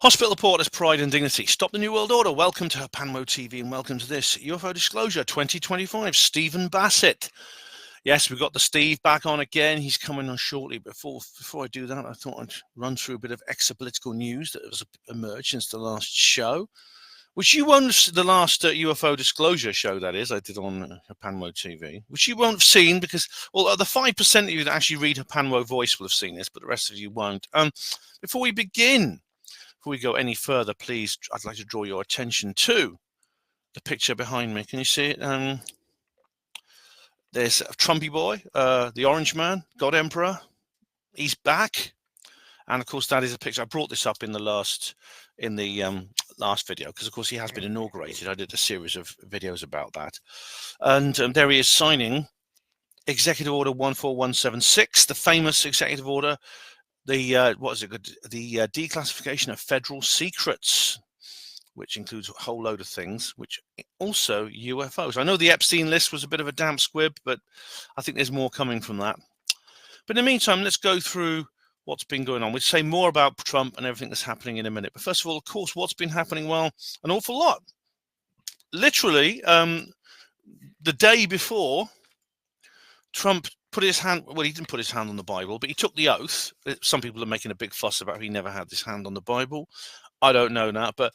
Hospital reporters, pride and dignity. Stop the New World Order. Welcome to Panmo TV and welcome to this UFO Disclosure 2025. Steven Bassett. Yes, we've got the Steve back on again. He's coming on shortly. Before I do that, I thought I'd run through a bit of exopolitical news that has emerged since the last show, which you won't have, the last UFO Disclosure show, that is, I did on Panmo TV, which you won't have seen because, well, the 5% of you that actually read Panmo Voice will have seen this, but the rest of you won't. Before we go any further, please, I'd like to draw your attention to the picture behind me. Can you see it? There's a Trumpy boy, the orange man, God Emperor. He's back. And of course, that is a picture. I brought this up in the last video because, of course, he has been inaugurated. I did a series of videos about that. And there he is signing Executive Order 14176, the famous executive order. The declassification of federal secrets, which includes a whole load of things, which also UFOs. I know the Epstein list was a bit of a damp squib, but I think there's more coming from that. But in the meantime, let's go through what's been going on. We'll say more about Trump and everything that's happening in a minute. But first of all, of course, what's been happening? Well, an awful lot. Literally, the day before, Trump put his hand, well, he didn't put his hand on the Bible, but he took the oath. Some people are making a big fuss about he never had his hand on the Bible. I don't know that, but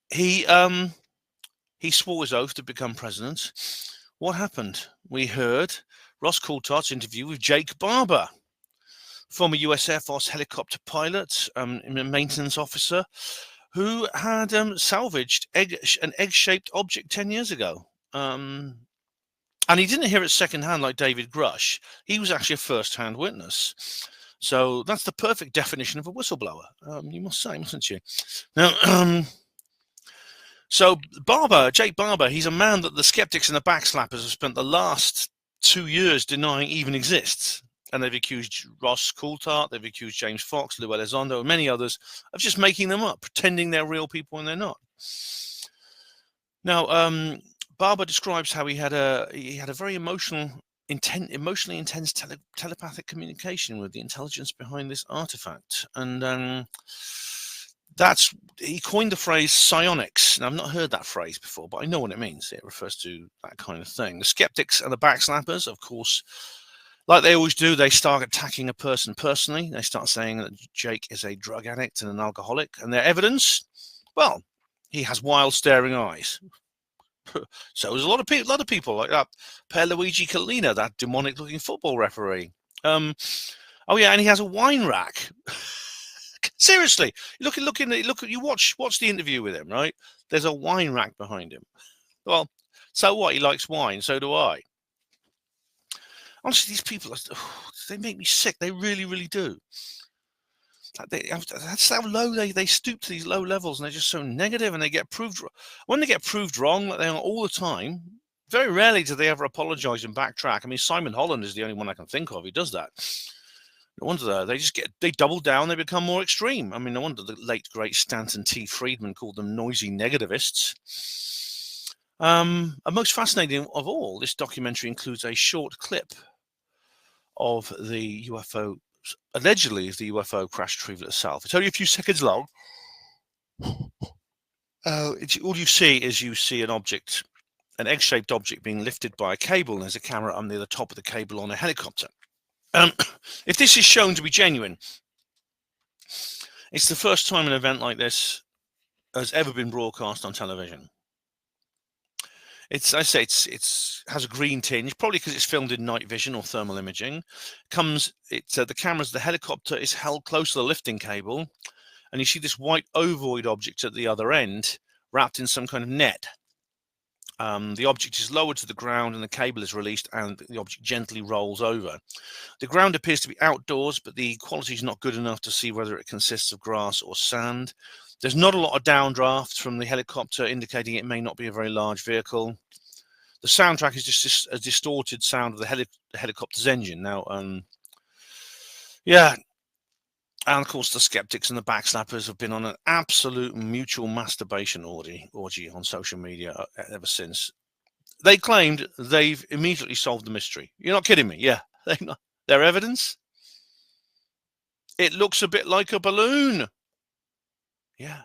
he swore his oath to become president. What happened? We heard Ross Coulthard's interview with Jake Barber, former US Air Force helicopter pilot, maintenance officer, who had salvaged an egg-shaped object 10 years ago. And he didn't hear it secondhand like David Grush. He was actually a first-hand witness. So that's the perfect definition of a whistleblower, you must say, mustn't you? Now, so Jake Barber, he's a man that the skeptics and the backslappers have spent the last 2 years denying even exists. And they've accused Ross Coulthard, they've accused James Fox, Lou Elizondo, and many others of just making them up, pretending they're real people when they're not. Now, Barber describes how he had a very emotionally intense telepathic communication with the intelligence behind this artifact, and he coined the phrase psionics. Now, I've not heard that phrase before, but I know what it means. It refers to that kind of thing. The skeptics and the backslappers, of course, like they always do, they start attacking a person personally. They start saying that Jake is a drug addict and an alcoholic, and their evidence, well, he has wild staring eyes. So there's a lot of people like that. Pierluigi Collina, that demonic-looking football referee. Oh yeah, and he has a wine rack. Seriously, you watch the interview with him, right? There's a wine rack behind him. Well, so what? He likes wine. So do I. Honestly, these people, they make me sick. They really, really do. That's how low they stoop to these low levels, and they're just so negative, and they get proved. When they get proved wrong, like they are all the time, very rarely do they ever apologize and backtrack. I mean, Simon Holland is the only one I can think of who does that. No wonder they double down, they become more extreme. I mean, no wonder the late great Stanton T. Friedman called them noisy negativists. And most fascinating of all, this documentary includes a short clip of the UFO. Allegedly, is the UFO crash retrieval itself. It's only a few seconds long. All you see an object, an egg-shaped object being lifted by a cable, and there's a camera near the top of the cable on a helicopter. If this is shown to be genuine, it's the first time an event like this has ever been broadcast on television. It has a green tinge, probably because it's filmed in night vision or thermal imaging. The helicopter is held close to the lifting cable, and you see this white ovoid object at the other end, wrapped in some kind of net. The object is lowered to the ground, and the cable is released, and the object gently rolls over. The ground appears to be outdoors, but the quality is not good enough to see whether it consists of grass or sand. There's not a lot of downdraft from the helicopter, indicating it may not be a very large vehicle. The soundtrack is just a distorted sound of the helicopter's engine. Now, yeah. And of course, the skeptics and the backslappers have been on an absolute mutual masturbation orgy on social media ever since. They claimed they've immediately solved the mystery. You're not kidding me? Yeah. Their evidence? It looks a bit like a balloon. Yeah.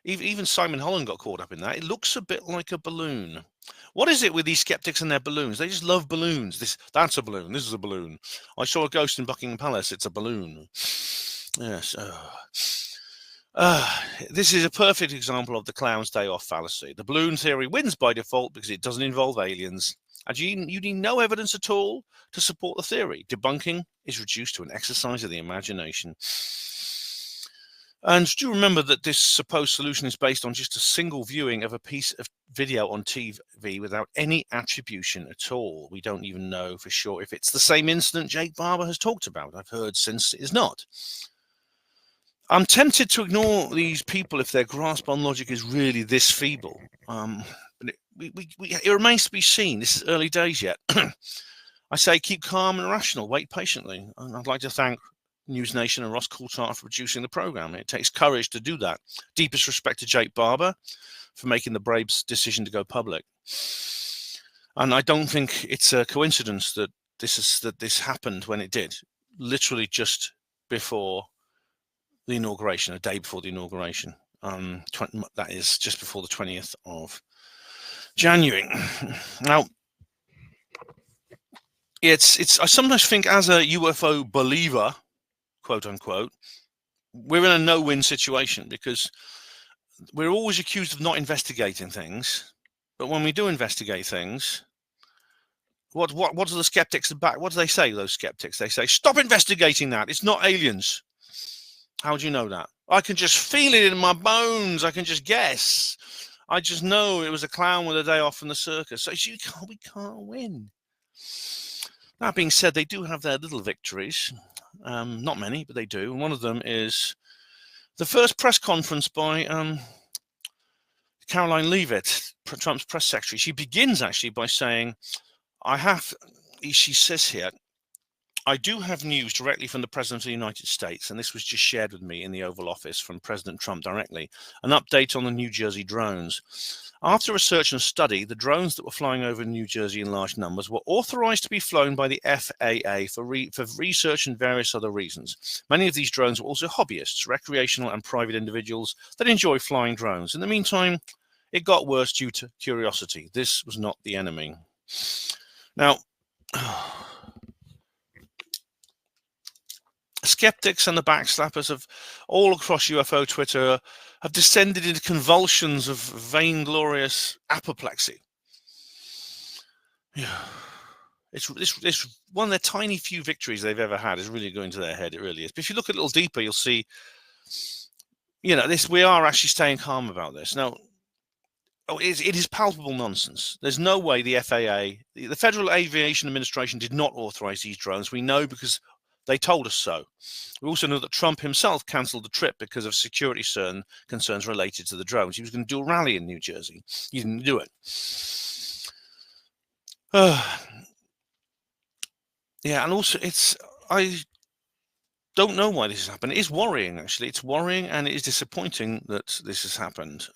Even Simon Holland got caught up in that. It looks a bit like a balloon. What is it with these skeptics and their balloons? They just love balloons. That's a balloon. This is a balloon. I saw a ghost in Buckingham Palace. It's a balloon. Yes. This is a perfect example of the clown's day off fallacy. The balloon theory wins by default because it doesn't involve aliens. And you need no evidence at all to support the theory. Debunking is reduced to an exercise of the imagination. And do remember that this supposed solution is based on just a single viewing of a piece of video on TV without any attribution at all. We don't even know for sure if it's the same incident Jake Barber has talked about. I've heard since it is not. I'm tempted to ignore these people if their grasp on logic is really this feeble. But it remains to be seen. This is early days yet. I say keep calm and rational, wait patiently. And I'd like to thank News Nation and Ross Coulthard for producing the program. It takes courage to do that. Deepest respect to Jake Barber for making the brave decision to go public. And I don't think it's a coincidence that this happened when it did, literally just before the inauguration, a day before the inauguration. That is just before the 20th of January. Now, I sometimes think as a UFO believer, quote unquote, we're in a no-win situation because we're always accused of not investigating things. But when we do investigate things, what do the skeptics about? What do they say, those skeptics? They say, stop investigating that. It's not aliens. How do you know that? I can just feel it in my bones. I can just guess. I just know it was a clown with a day off from the circus. So we can't win. That being said, they do have their little victories. Not many, but they do. And one of them is the first press conference by Caroline Leavitt, Trump's press secretary. She begins actually by saying, she says here, I do have news directly from the President of the United States, and this was just shared with me in the Oval Office from President Trump directly, an update on the New Jersey drones. After research and study, the drones that were flying over New Jersey in large numbers were authorized to be flown by the FAA for research and various other reasons. Many of these drones were also hobbyists, recreational and private individuals that enjoy flying drones. In the meantime, it got worse due to curiosity. This was not the enemy. Now, skeptics and the backslappers of all across UFO Twitter have descended into convulsions of vainglorious apoplexy. Yeah. It's one of their tiny few victories they've ever had is really going to their head. It really is. But if you look a little deeper, you'll see, we are actually staying calm about this. Now, it is palpable nonsense. There's no way the FAA, the Federal Aviation Administration, did not authorize these drones. We know because they told us so. We also know that Trump himself cancelled the trip because of security concerns related to the drones. He was going to do a rally in New Jersey. He didn't do it. Yeah, and also I don't know why this has happened. It is worrying, actually. It's worrying and it is disappointing that this has happened.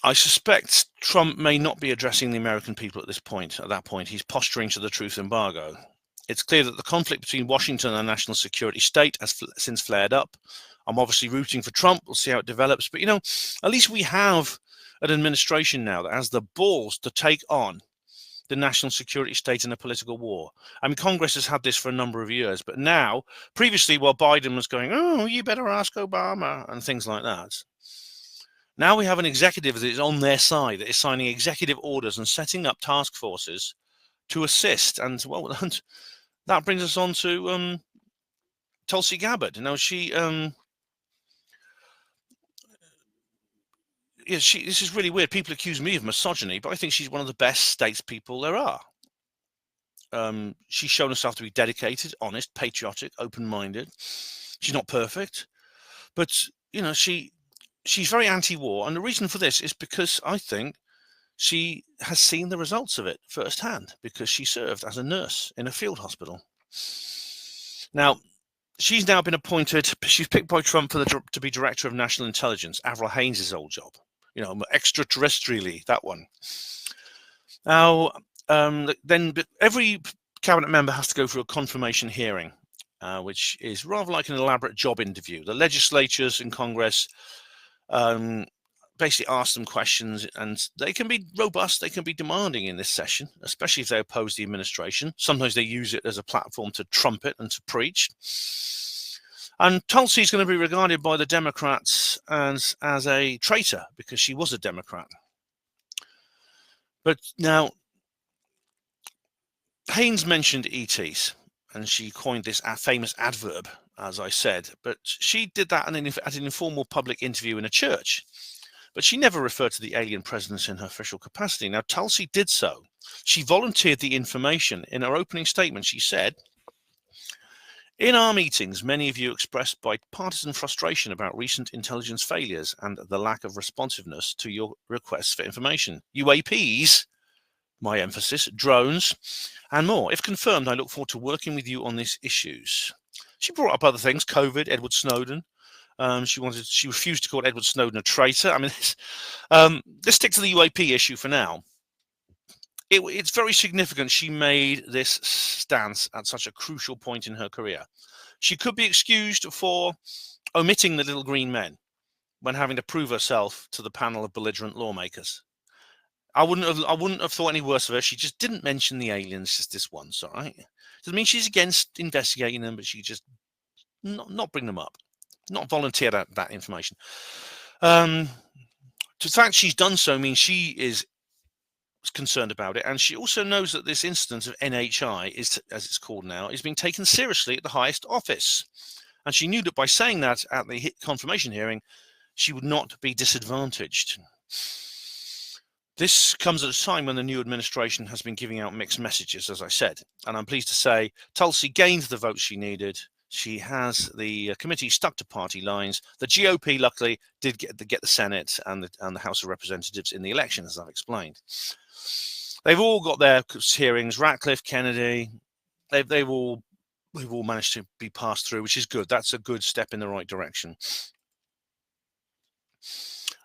I suspect Trump may not be addressing the American people at that point. He's posturing to the truth embargo. It's clear that the conflict between Washington and the national security state has since flared up. I'm obviously rooting for Trump. We'll see how it develops. But, at least we have an administration now that has the balls to take on the national security state in a political war. I mean, Congress has had this for a number of years. But now, previously, while Biden was going, oh, you better ask Obama and things like that. Now we have an executive that is on their side, that is signing executive orders and setting up task forces to assist. And, well, that brings us on to Tulsi Gabbard. Now, this is really weird. People accuse me of misogyny, but I think she's one of the best statespeople there are. She's shown herself to be dedicated, honest, patriotic, open-minded. She's not perfect, but, she's very anti-war, and the reason for this is because I think she has seen the results of it firsthand, because she served as a nurse in a field hospital. Now, she's now been appointed, she's picked by Trump to be Director of National Intelligence, Avril Haines' old job, extraterrestrially, that one. Now, then every cabinet member has to go through a confirmation hearing. which is rather like an elaborate job interview. The legislatures in Congress basically ask them questions, and they can be robust, they can be demanding in this session, especially if they oppose the administration. Sometimes they use it as a platform to trumpet and to preach. And Tulsi is going to be regarded by the Democrats as a traitor because she was a Democrat. But now, Haynes mentioned ETs, and she coined this famous adverb, as I said, but she did that at an informal public interview in a church. But she never referred to the alien presence in her official capacity. Now, Tulsi did so. She volunteered the information. In her opening statement, she said, "In our meetings, many of you expressed bipartisan frustration about recent intelligence failures and the lack of responsiveness to your requests for information. UAPs, my emphasis, drones, and more. If confirmed, I look forward to working with you on these issues." She brought up other things, COVID, Edward Snowden. She refused to call Edward Snowden a traitor. I mean, let's stick to the UAP issue for now. It's very significant she made this stance at such a crucial point in her career. She could be excused for omitting the little green men when having to prove herself to the panel of belligerent lawmakers. I wouldn't have thought any worse of her. She just didn't mention the aliens just this once, all right? Doesn't mean she's against investigating them, but she just not bring them up. Not volunteer that information. The fact she's done so means she is concerned about it, and she also knows that this instance of NHI is, as it's called now, is being taken seriously at the highest office. And she knew that by saying that at the confirmation hearing, she would not be disadvantaged. This comes at a time when the new administration has been giving out mixed messages, as I said, and I'm pleased to say Tulsi gained the votes she needed. She has the committee stuck to party lines. The GOP, luckily, did get the Senate and the House of Representatives in the election, as I've explained. They've all got their hearings. Ratcliffe, Kennedy, they've all managed to be passed through, which is good. That's a good step in the right direction.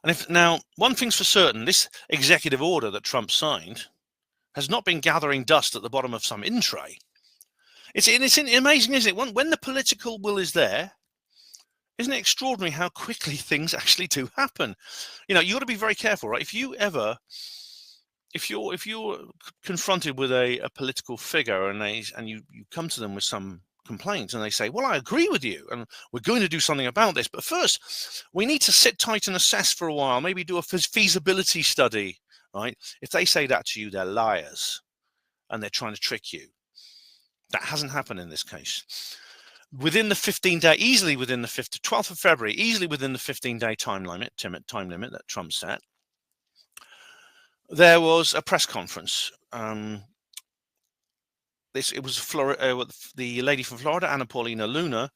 And now, one thing's for certain: this executive order that Trump signed has not been gathering dust at the bottom of some in tray. It's amazing, isn't it? When the political will is there, isn't it extraordinary how quickly things actually do happen? You know, you got to be very careful, right? If you're confronted with a political figure and you come to them with some complaints and they say, "Well, I agree with you, and we're going to do something about this, but first we need to sit tight and assess for a while, maybe do a feasibility study," right? If they say that to you, they're liars and they're trying to trick you. That hasn't happened in this case. Within the 15-day, easily within the 12th of February, easily within the 15-day time limit that Trump set, there was a press conference. It was the lady from Florida, Anna Paulina Luna,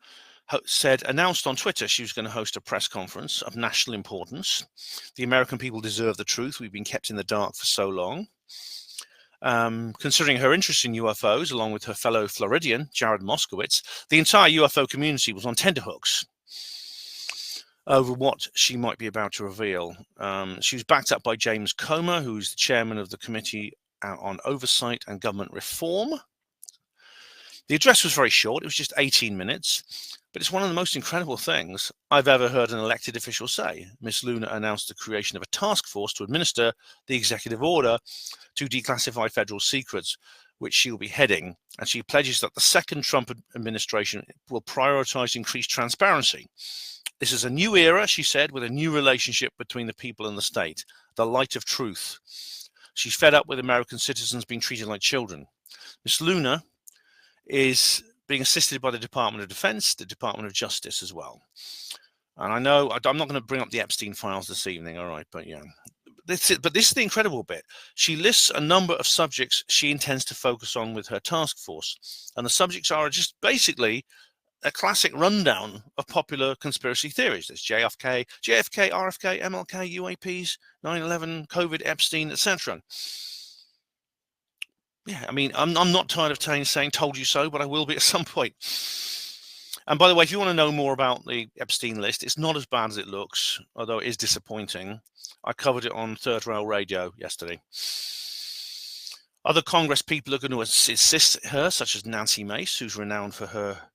announced on Twitter she was going to host a press conference of national importance. The American people deserve the truth. We've been kept in the dark for so long. Considering her interest in UFOs, along with her fellow Floridian, Jared Moskowitz, the entire UFO community was on tenterhooks over what she might be about to reveal. She was backed up by James Comer, who's the chairman of the Committee on Oversight and Government Reform. The address was very short. It was just 18 minutes, but it's one of the most incredible things I've ever heard an elected official say. Ms. Luna announced the creation of a task force to administer the executive order to declassify federal secrets, which she will be heading, and she pledges that the second Trump administration will prioritize increased transparency. This is a new era, she said, with a new relationship between the people and the state, the light of truth. She's fed up with American citizens being treated like children. Ms. Luna is being assisted by the Department of Defense, the Department of Justice as well. And I know I'm not going to bring up the Epstein files this evening, all right, but yeah. This is the incredible bit. She lists a number of subjects she intends to focus on with her task force. And the subjects are just basically a classic rundown of popular conspiracy theories. There's JFK, RFK, MLK, UAPs, 9/11, COVID, Epstein, etc. Yeah, I mean, I'm not tired of saying "told you so," but I will be at some point. And by the way, if you want to know more about the Epstein list, it's not as bad as it looks, although it is disappointing. I covered it on Third Rail Radio yesterday. Other Congress people are going to assist her, such as Nancy Mace, who's renowned for her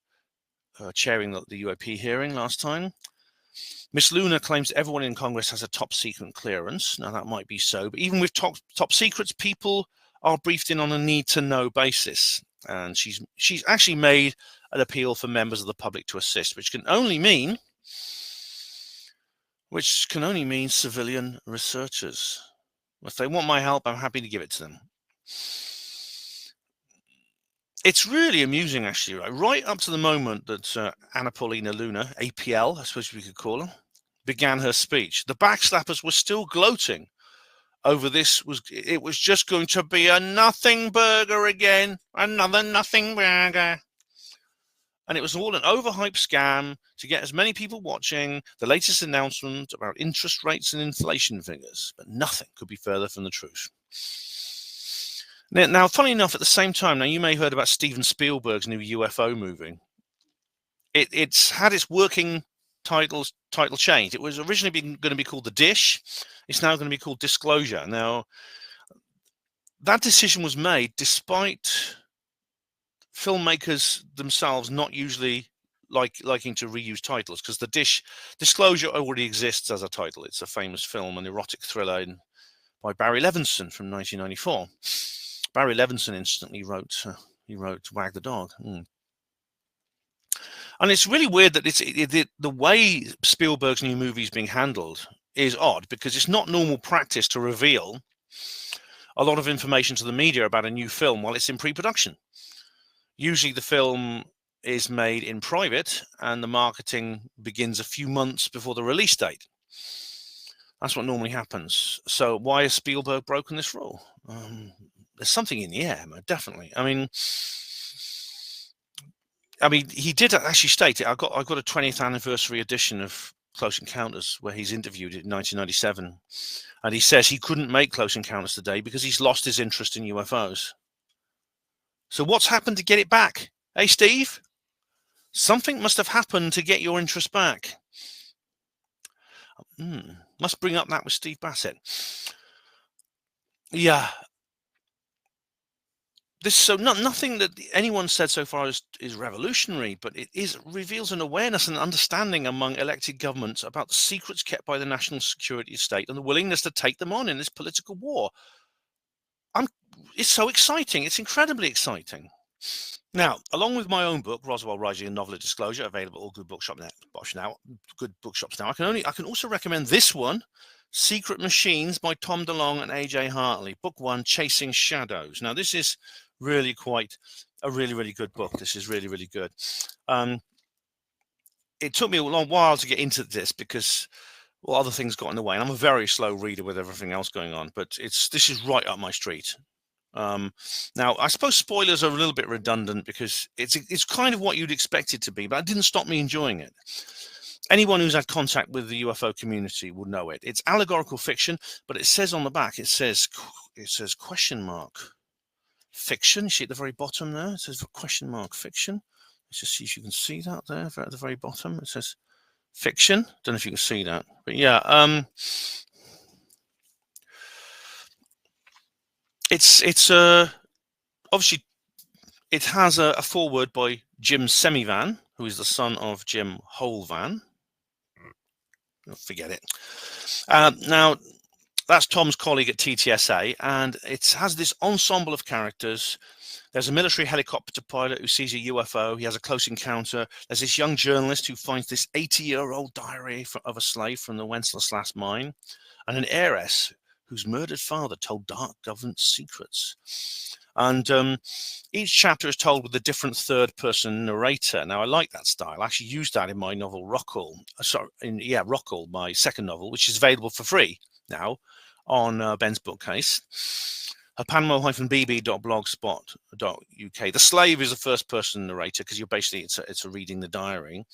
chairing the UAP hearing last time. Miss Luna claims everyone in Congress has a top secret clearance. Now, that might be so, but even with top secrets, people are briefed in on a need-to-know basis. And she's actually made an appeal for members of the public to assist, which can only mean civilian researchers. If they want my help, I'm happy to give it to them. It's really amusing, actually, right up to the moment that Anna Paulina Luna, APL, I suppose we could call her, began her speech. The backslappers were still gloating over this. It was just going to be a nothing burger again, another nothing burger. And it was all an overhyped scam to get as many people watching the latest announcement about interest rates and inflation figures. But nothing could be further from the truth. Now, funny enough, at the same time, now you may have heard about Steven Spielberg's new UFO movie. It's had its working title changed. It was originally going to be called The Dish. It's now going to be called Disclosure. Now, that decision was made despite filmmakers themselves not usually liking to reuse titles, because The Disclosure already exists as a title. It's a famous film, an erotic thriller by Barry Levinson from 1994. Barry Levinson instantly wrote Wag the Dog. And it's really weird that the way Spielberg's new movie is being handled is odd, because it's not normal practice to reveal a lot of information to the media about a new film while it's in pre-production. Usually the film is made in private and the marketing begins a few months before the release date. That's what normally happens. So why has Spielberg broken this rule? There's something in the air, definitely. I mean, he did actually state it. I got a 20th anniversary edition of Close Encounters where he's interviewed it in 1997, and he says he couldn't make Close Encounters today because he's lost his interest in UFOs. So what's happened to get it back? Hey, Steve, something must have happened to get your interest back. Must bring up that with Steve Bassett. Yeah. Nothing that anyone said so far is revolutionary, but it reveals an awareness and understanding among elected governments about the secrets kept by the national security state and the willingness to take them on in this political war. It's so exciting. It's incredibly exciting. Now, along with my own book, Roswell Rising, a novel of disclosure, available at all good bookshops now. I can also recommend this one, Secret Machines by Tom DeLonge and AJ Hartley. Book 1, Chasing Shadows. Now, this is really quite a really good book. This is really good. It took me a long while to get into this because other things got in the way, and I'm a very slow reader with everything else going on. But this is right up my street. Now, I suppose spoilers are a little bit redundant because it's kind of what you'd expect it to be, but it didn't stop me enjoying it. Anyone who's had contact with the UFO community will know it. It's allegorical fiction, but it says on the back, it says question mark fiction. You see at the very bottom there, it says question mark fiction. Let's just see if you can see that there at the very bottom. It says fiction. Don't know if you can see that, but yeah, it's obviously it has a foreword by Jim Semivan, who is the son of Jim Holvan. Forget it. Now, that's Tom's colleague at TTSA, and it has this ensemble of characters. There's a military helicopter pilot who sees a UFO. He has a close encounter. There's this young journalist who finds this 80-year-old diary of a slave from the Wenceslas mine, and an heiress whose murdered father told dark government secrets. And each chapter is told with a different third-person narrator. Now, I like that style. I actually used that in my novel Rockall. Rockall, my second novel, which is available for free now on Ben's Bookcase. panmo-bb.blogspot.uk. The slave is a first-person narrator because it's a reading the diary.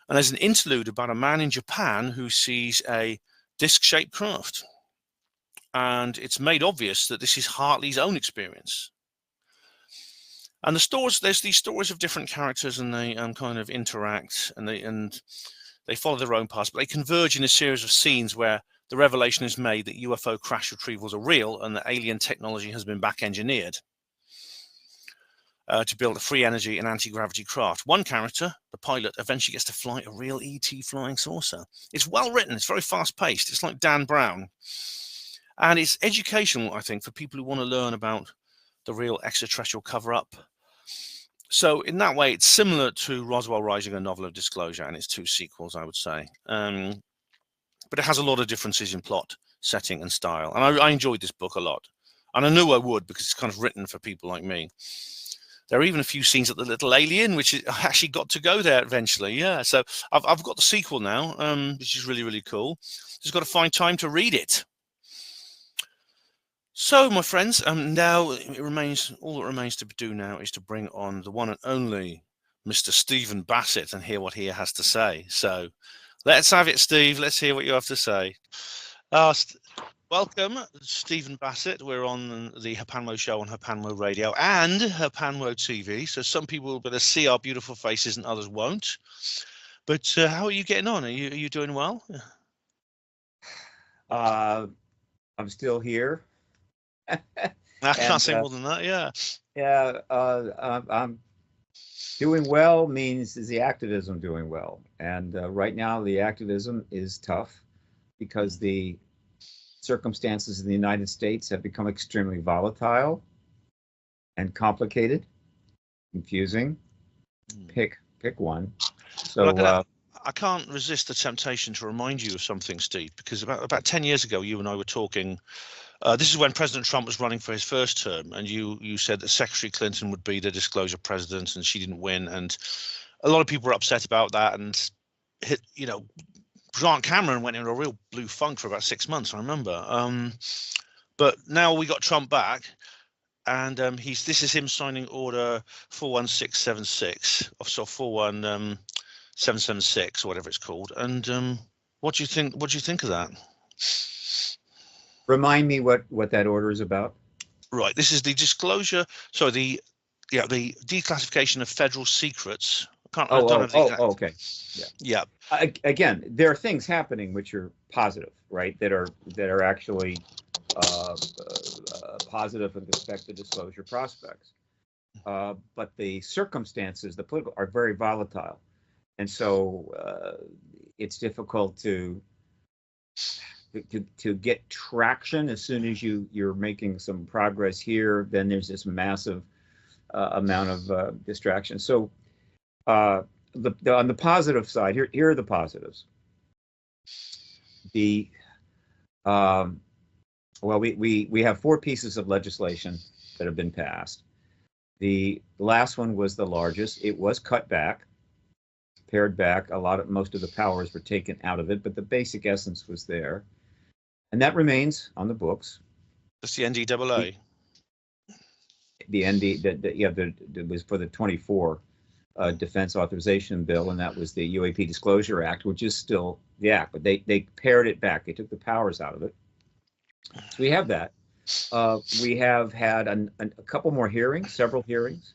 And there's an interlude about a man in Japan who sees a disc-shaped craft. And it's made obvious that this is Hartley's own experience. And there's these stories of different characters, and they kind of interact, and they follow their own paths, but they converge in a series of scenes where the revelation is made that UFO crash retrievals are real and that alien technology has been back engineered. to build a free energy and anti-gravity craft. One character, the pilot, eventually gets to fly a real ET flying saucer. It's well written. It's very fast-paced. It's like Dan Brown. And it's educational, I think, for people who want to learn about the real extraterrestrial cover-up. So in that way, it's similar to Roswell Rising, a novel of disclosure, and its two sequels, I would say. But it has a lot of differences in plot, setting, and style. And I enjoyed this book a lot. And I knew I would, because it's kind of written for people like me. There are even a few scenes at the Little Alien, which I actually got to go there eventually. Yeah, so I've got the sequel now, which is really, really cool. Just got to find time to read it. So, my friends, now all that remains to do now is to bring on the one and only Mr. Steven Bassett and hear what he has to say. So, let's have it, Steve. Let's hear what you have to say. Welcome, Steven Bassett. We're on the Hapanmo show on Hapanmo Radio and Hapanmo TV. So some people will be able to see our beautiful faces and others won't. But how are you getting on? Are you doing well? I'm still here. I can't say more than that. Yeah. Yeah. I'm doing well means is the activism doing well, and right now the activism is tough because the circumstances in the United States have become extremely volatile and complicated, confusing. Pick one. So I can't resist the temptation to remind you of something, Steve, because about 10 years ago, you and I were talking. This is when President Trump was running for his first term, and you said that Secretary Clinton would be the disclosure president, and she didn't win, and a lot of people were upset about that, and Grant Cameron went in a real blue funk for about 6 months, I remember. But now we got Trump back, and this is him signing order 41676, so 41776 or whatever it's called. And what do you think? What do you think of that? Remind me what that order is about. Right, this is the disclosure. So the declassification of federal secrets. Okay. Yeah. Again, there are things happening which are positive, right? That are actually positive with respect to disclosure prospects. But the circumstances, the political, are very volatile, and so it's difficult to get traction. As soon as you're making some progress here, then there's this massive amount of distraction. So on the positive side, here are the positives. We have 4 pieces of legislation that have been passed. The last one was the largest. It was cut back, pared back. Most of the powers were taken out of it, but the basic essence was there. And that remains on the books. That's the NDAA. It was for the 24 Defense Authorization Bill, and that was the UAP Disclosure Act, which is still the act, but they pared it back. They took the powers out of it. So we have that. We have had a couple more hearings, several hearings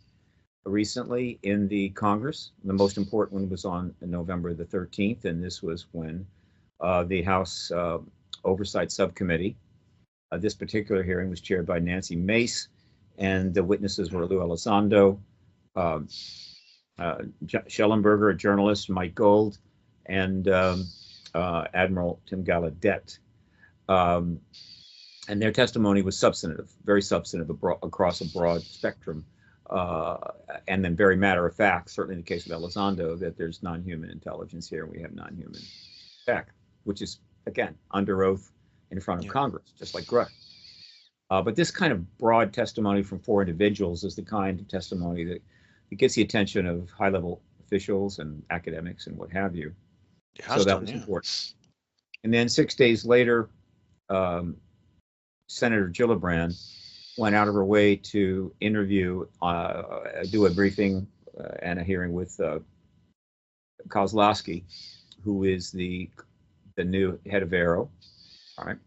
recently in the Congress. The most important one was on November the 13th, and this was when the House Oversight Subcommittee. This particular hearing was chaired by Nancy Mace, and the witnesses were Lou Elizondo, Schellenberger, a journalist, Mike Gold, and Admiral Tim Gallaudet. And their testimony was substantive, very substantive across a broad spectrum, and then very matter of fact, certainly in the case of Elizondo, that there's non-human intelligence here, and we have non-human tech, which is, again, under oath in front of Congress, just like Grush. But this kind of broad testimony from 4 individuals is the kind of testimony that gets the attention of high-level officials and academics and what have you. So that was important. And then 6 days later, Senator Gillibrand went out of her way to interview, do a briefing and a hearing with Kozlowski, who is the new head of Aero. All right.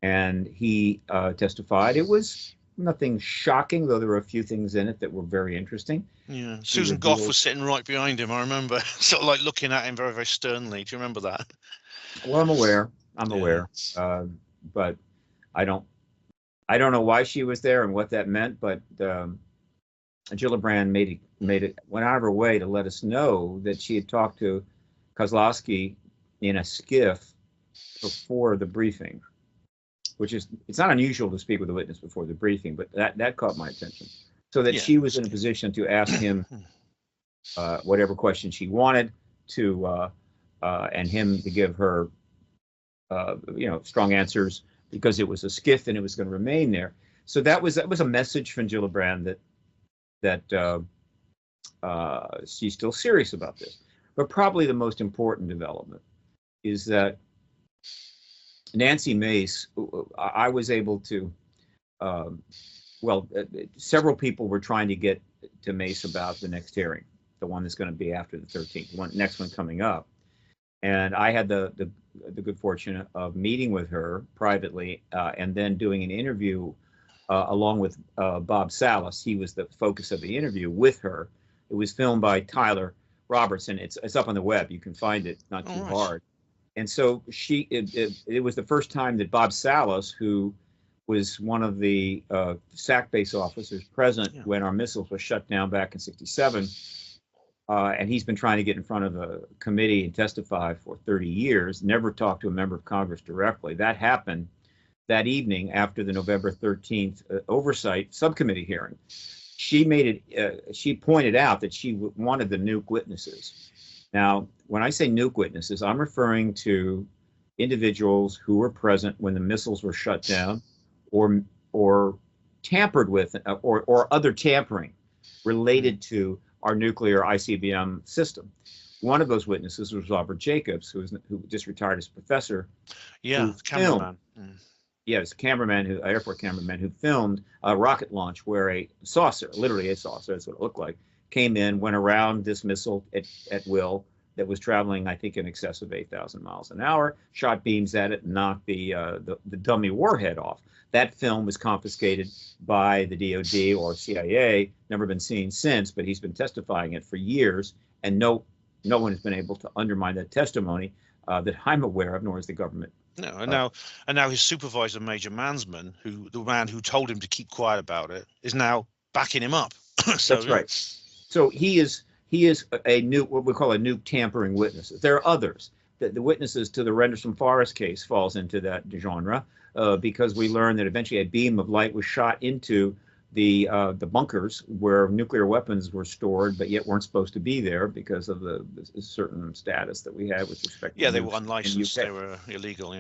And he testified. It was nothing shocking, though there were a few things in it that were very interesting. Yeah, Susan Goff was sitting right behind him, I remember, sort of like looking at him very, very sternly. Do you remember that? Well, I'm aware, but I don't know why she was there and what that meant, but Gillibrand went out of her way to let us know that she had talked to Kozlowski in a skiff before the briefing, which is, it's not unusual to speak with a witness before the briefing, but that caught my attention. So that she was in a position to ask him whatever question she wanted to, and him to give her, strong answers, because it was a skiff and it was going to remain there. So that was a message from Gillibrand that she's still serious about this. But probably the most important development is that Nancy Mace, I was able to, several people were trying to get to Mace about the next hearing, the one that's going to be after the 13th, next one coming up. And I had the good fortune of meeting with her privately and then doing an interview along with Bob Salas. He was the focus of the interview with her. It was filmed by Tyler Robertson. It's up on the web. You can find it, not too hard. And so it was the first time that Bob Salas, who was one of the SAC base officers present when our missiles were shut down back in '67, and he's been trying to get in front of a committee and testify for 30 years, never talked to a member of Congress directly. That happened that evening after the November 13th oversight subcommittee hearing. She pointed out that she wanted the nuke witnesses. Now, when I say nuke witnesses, I'm referring to individuals who were present when the missiles were shut down, or tampered with, or other tampering related to our nuclear ICBM system. One of those witnesses was Robert Jacobs, who just retired as professor. Yeah, cameraman. Yes, airport cameraman who filmed a rocket launch where a saucer, literally a saucer, that's what it looked like, came in, went around this missile at will that was traveling, I think, in excess of 8,000 miles an hour, shot beams at it, and knocked the dummy warhead off. That film was confiscated by the DOD or CIA, never been seen since, but he's been testifying it for years, and no one has been able to undermine that testimony that I'm aware of, nor is the government. No, and now his supervisor, Major Mansman, the man who told him to keep quiet about it, is now backing him up. So, that's right. So he is what we call a nuke tampering witness. There are others. The witnesses to the Rendlesham Forest case falls into that genre because we learned that eventually a beam of light was shot into the bunkers where nuclear weapons were stored, but yet weren't supposed to be there because of the certain status that we had with respect to they were unlicensed, they were illegal,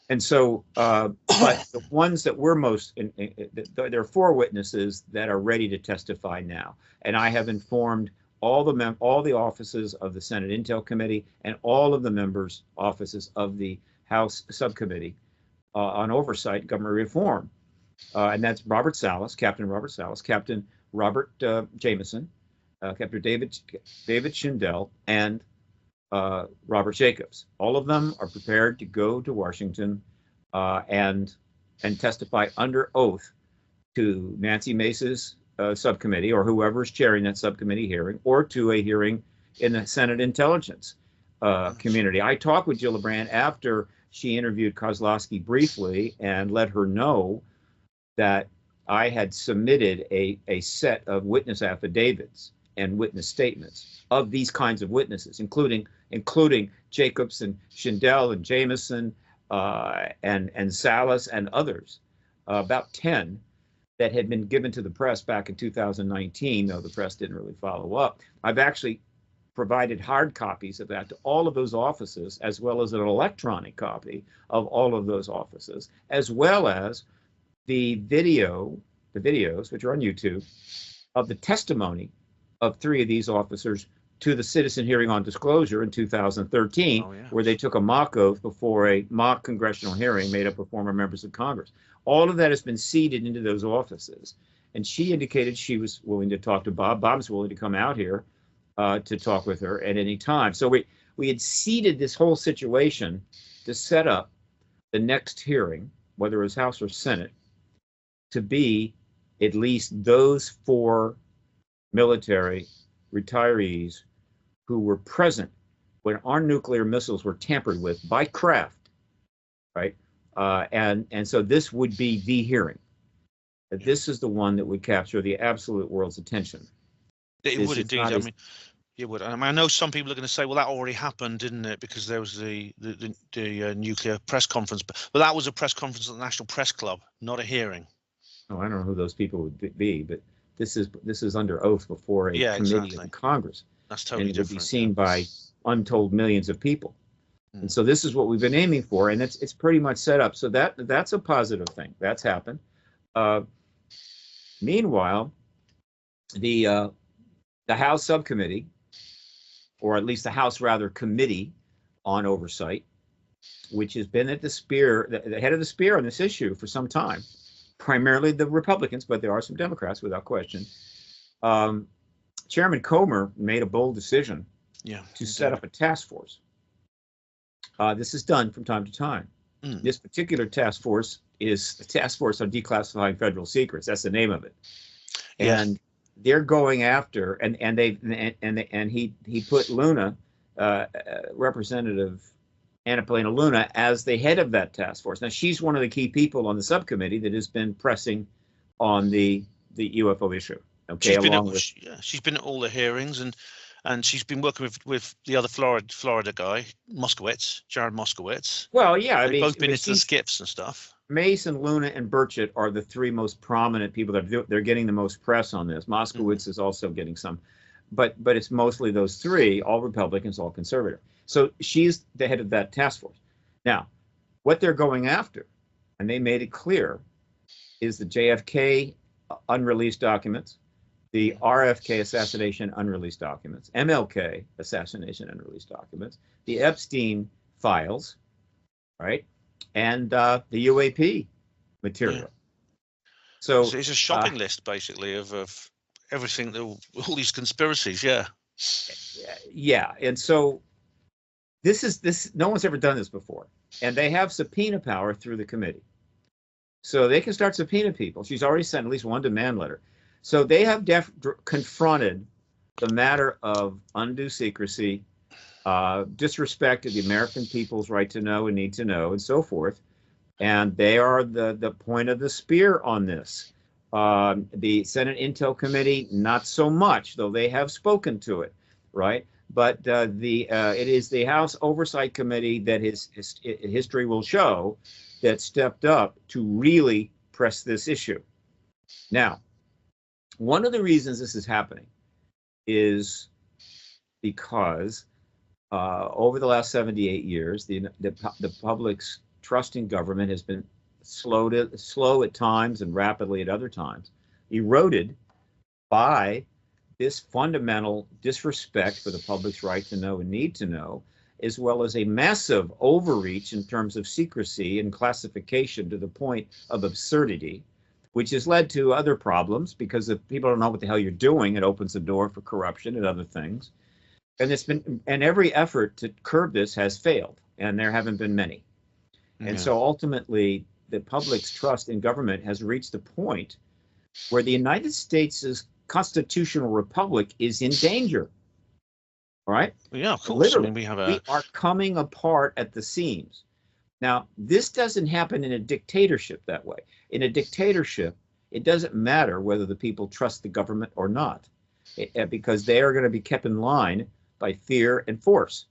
And so, but the ones that were most, there are 4 witnesses that are ready to testify now, and I have informed all the offices of the Senate Intel Committee and all of the members' offices of the House Subcommittee on Oversight and Government Reform. And that's Robert Salas, Captain Robert Salas, Captain Robert Jameson, Captain David Schindel, and Robert Jacobs. All of them are prepared to go to Washington and testify under oath to Nancy Mace's subcommittee, or whoever is chairing that subcommittee hearing, or to a hearing in the Senate Intelligence community. I talked with Gillibrand after she interviewed Kozlowski briefly and let her know that I had submitted a set of witness affidavits and witness statements of these kinds of witnesses, including Jacobs and Schindel and Jameson and Salas and others, about 10 that had been given to the press back in 2019, though the press didn't really follow up. I've actually provided hard copies of that to all of those offices, as well as an electronic copy of all of those offices, as well as the videos, which are on YouTube, of the testimony of 3 of these officers to the citizen hearing on disclosure in 2013, where they took a mock oath before a mock congressional hearing made up of former members of Congress. All of that has been seeded into those offices. And she indicated she was willing to talk to Bob. Bob's willing to come out here to talk with her at any time. So we had seeded this whole situation to set up the next hearing, whether it was House or Senate, to be at least those 4 military retirees who were present when our nuclear missiles were tampered with by Kraft, right? And so this would be the hearing. that this is the one that would capture the absolute world's attention. It This would is indeed. not I a- mean, it would. I mean, I know some people are going to say, "Well, that already happened, didn't it?" Because there was the nuclear press conference, but that was a press conference at the National Press Club, not a hearing. Oh, I don't know who those people would be, but this is under oath before a Yeah, committee exactly. of Congress, That's and totally it will be different. seen by untold millions of people. Hmm. And so this is what we've been aiming for, and it's pretty much set up. So that's a positive thing. That's happened. Meanwhile, the House subcommittee, or at least the House rather committee on oversight, which has been at the head of the spear on this issue for some time, primarily the Republicans, but there are some Democrats without question. Chairman Comer made a bold decision to set up a task force. This is done from time to time. This particular task force is the Task Force on Declassifying Federal Secrets. That's the name of it. And they're going after, and he put Luna, Representative Anna Paulina Luna, as the head of that task force. Now, she's one of the key people on the subcommittee that has been pressing on the UFO issue. Okay, she's been at all the hearings, and she's been working with the other Florida guy, Jared Moskowitz. Well, yeah, they've both been into the skips and stuff. Mason, Luna, and Burchett are the three most prominent people they're getting the most press on this. Moskowitz is also getting some, but it's mostly those three, all Republicans, all conservative. So she's the head of that task force. Now, what they're going after, and they made it clear, is the JFK unreleased documents, the RFK assassination unreleased documents, MLK assassination unreleased documents, the Epstein files, right? And the UAP material. Yeah. So it's a shopping list, basically, of everything, all these conspiracies. Yeah. And so this no one's ever done this before. And they have subpoena power through the committee. So they can start subpoena people. She's already sent at least one demand letter. So they have confronted the matter of undue secrecy, disrespect of the American people's right to know and need to know, and so forth. And they are the point of the spear on this. The Senate Intel Committee, not so much, though they have spoken to it, right? But it is the House Oversight Committee that history will show that stepped up to really press this issue. Now, one of the reasons this is happening is because over the last 78 years, the public's trust in government has been slow at times and rapidly at other times, eroded by this fundamental disrespect for the public's right to know and need to know, as well as a massive overreach in terms of secrecy and classification to the point of absurdity, which has led to other problems because if people don't know what the hell you're doing, it opens the door for corruption and other things. And every effort to curb this has failed, and there haven't been many. And so ultimately, the public's trust in government has reached a point where the United States' constitutional republic is in danger. All right? Yeah, of course. Literally, I mean, we are coming apart at the seams. Now, this doesn't happen in a dictatorship that way. In a dictatorship, it doesn't matter whether the people trust the government or not, because they are going to be kept in line by fear and force.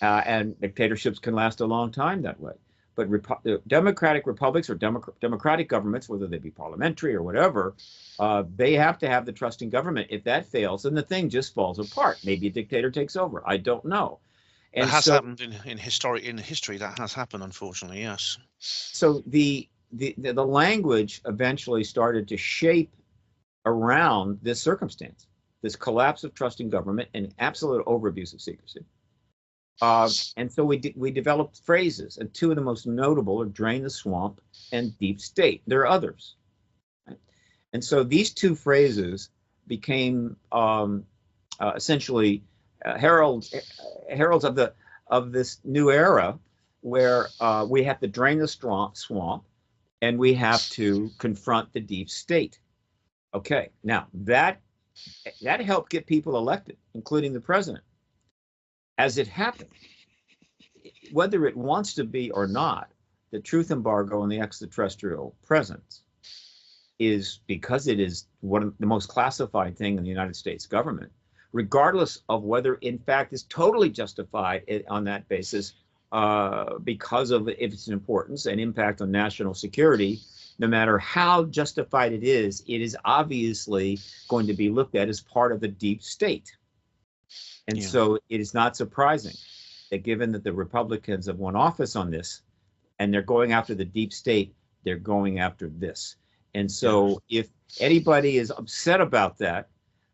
And dictatorships can last a long time that way. But democratic republics or democratic governments, whether they be parliamentary or whatever, they have to have the trust in government. If that fails, then the thing just falls apart. Maybe a dictator takes over. I don't know. And it has happened in history. That has happened, unfortunately. Yes. So the language eventually started to shape around this circumstance, this collapse of trust in government and absolute overabuse of secrecy. And so we developed phrases, and two of the most notable are drain the swamp and deep state. There are others. Right? And so these two phrases became essentially heralds of this new era where we have to drain the swamp and we have to confront the deep state. Okay, now that helped get people elected, including the president. As it happened, whether it wants to be or not, the truth embargo and the extraterrestrial presence is because it is one of the most classified thing in the United States government, regardless of whether in fact is totally justified on that basis, because of its importance and impact on national security. No matter how justified it is obviously going to be looked at as part of the deep state. And so it is not surprising that given that the Republicans have won office on this and they're going after the deep state, they're going after this. And so if anybody is upset about that,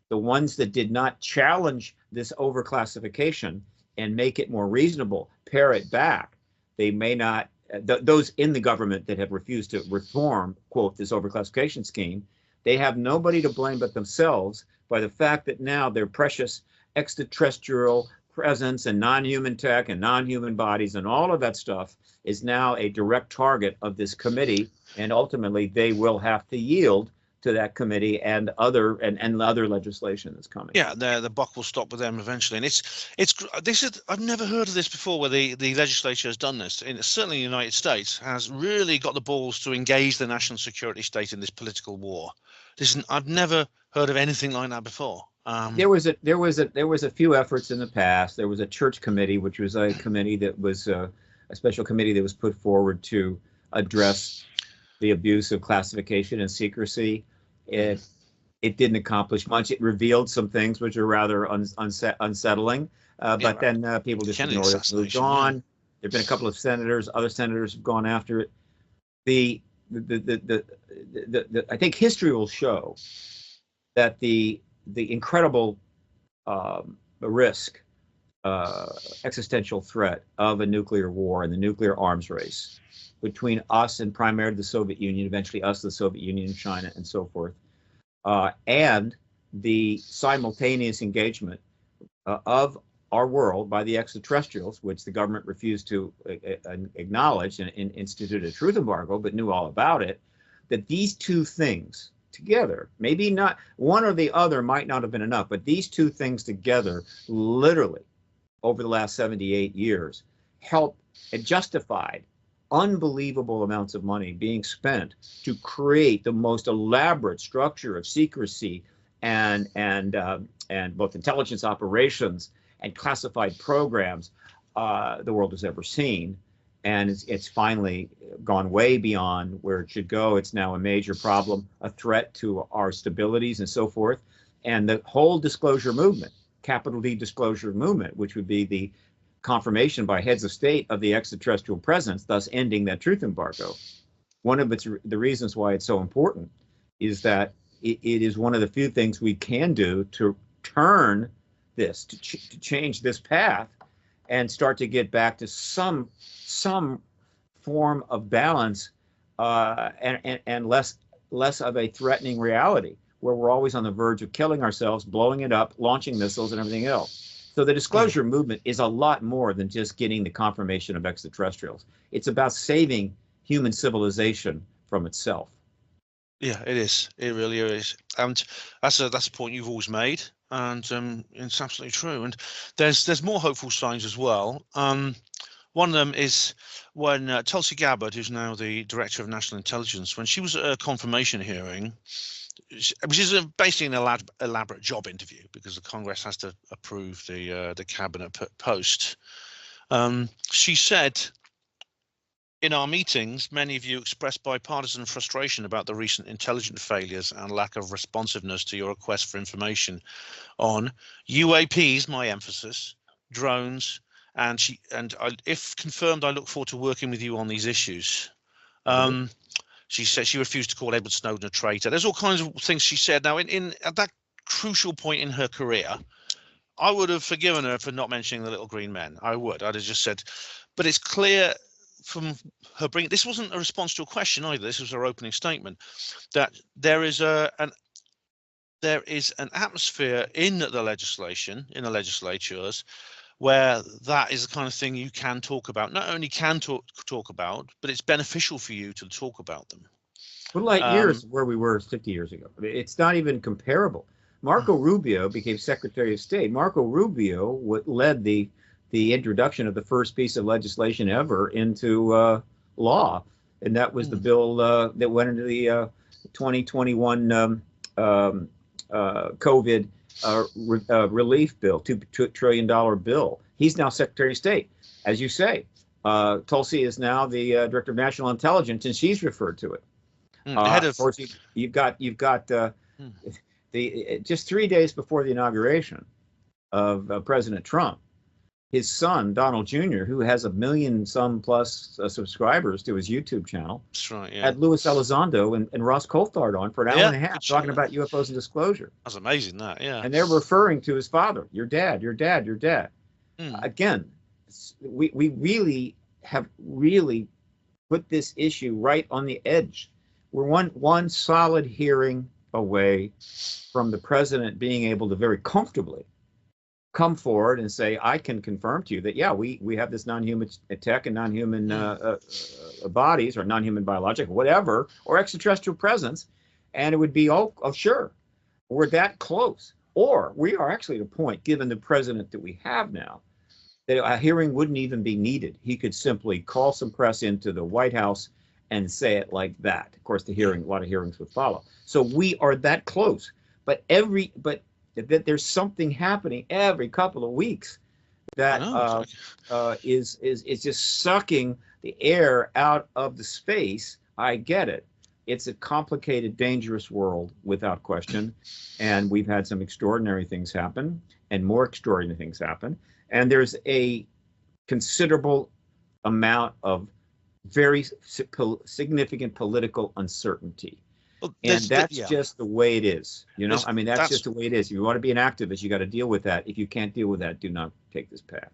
the ones that did not challenge this overclassification and make it more reasonable, pare it back, they may not, those in the government that have refused to reform, quote, this overclassification scheme, they have nobody to blame but themselves by the fact that now their precious extraterrestrial presence and non-human tech and non-human bodies and all of that stuff is now a direct target of this committee, and ultimately they will have to yield to that committee and other legislation that's coming. Yeah, the buck will stop with them eventually, and I've never heard of this before, where the legislature has done this. And certainly the United States has really got the balls to engage the national security state in this political war. I've never heard of anything like that before. There was a few efforts in the past. There was a church committee, which was a committee that was a special committee that was put forward to address the abuse of classification and secrecy. It didn't accomplish much. It revealed some things which are rather unsettling, but then people just ignored it, moved on. There have been a couple of other senators have gone after it. I think history will show that the incredible risk, existential threat of a nuclear war and the nuclear arms race between us and primarily the Soviet Union, eventually us, the Soviet Union, and China, and so forth, and the simultaneous engagement of our world by the extraterrestrials, which the government refused to acknowledge and instituted a truth embargo, but knew all about it, that these two things together, maybe not one or the other might not have been enough, but these two things together, literally over the last 78 years, helped and justified unbelievable amounts of money being spent to create the most elaborate structure of secrecy and both intelligence operations and classified programs the world has ever seen. And it's finally gone way beyond where it should go. It's now a major problem, a threat to our stabilities and so forth. And the whole disclosure movement, capital D disclosure movement, which would be the confirmation by heads of state of the extraterrestrial presence, thus ending that truth embargo. One of the reasons why it's so important is that it is one of the few things we can do to turn this, to change this path and start to get back to some form of balance and less of a threatening reality where we're always on the verge of killing ourselves, blowing it up, launching missiles and everything else. So the disclosure movement is a lot more than just getting the confirmation of extraterrestrials. It's about saving human civilization from itself. Yeah, it is. It really is. And that's a point you've always made, and it's absolutely true. And there's more hopeful signs as well. One of them is when Tulsi Gabbard, who's now the Director of National Intelligence, when she was at a confirmation hearing, which is basically an elaborate job interview because the Congress has to approve the cabinet post. She said, "In our meetings, many of you expressed bipartisan frustration about the recent intelligence failures and lack of responsiveness to your request for information on UAPs, my emphasis, drones, and if confirmed, I look forward to working with you on these issues." She said she refused to call Edward Snowden a traitor. There's all kinds of things she said. Now, at that crucial point in her career, I would have forgiven her for not mentioning the little green men. I'd have just said, but it's clear from her this wasn't a response to a question either. This was her opening statement, that there is an atmosphere in the legislatures, where that is the kind of thing you can talk about. Not only can talk about, but it's beneficial for you to talk about them. Well, like years where we were 50 years ago. It's not even comparable. Marco Rubio became Secretary of State. Marco Rubio led the introduction of the first piece of legislation ever into law, and that was the bill that went into the 2021 COVID relief bill, $2 trillion bill. He's now Secretary of State. As you say, Tulsi is now the Director of National Intelligence, and she's referred to it. Of course, you've got just 3 days before the inauguration of President Trump, his son Donald Jr., who has 1 million some plus subscribers to his YouTube channel, that's right, yeah, had Louis Elizondo and Ross Coulthard on for an hour and a half talking about UFOs and disclosure. That's amazing, that, yeah. And they're referring to his father, your dad, your dad, your dad. Again, we really have put this issue right on the edge. We're one solid hearing away from the president being able to very comfortably come forward and say, I can confirm to you that, yeah, we have this non-human tech and non-human bodies or non-human biological, whatever, or extraterrestrial presence. And it would be, oh, sure, we're that close. Or we are actually at a point, given the president that we have now, that a hearing wouldn't even be needed. He could simply call some press into the White House and say it like that. Of course, a lot of hearings would follow. So we are that close. But that there's something happening every couple of weeks that is just sucking the air out of the space. I get it. It's a complicated, dangerous world without question. And we've had some extraordinary things happen and more extraordinary things happen. And there's a considerable amount of very significant political uncertainty. Well, and that's just the way it is. You know, I mean, that's just the way it is. If you want to be an activist, you got to deal with that. If you can't deal with that, do not take this path.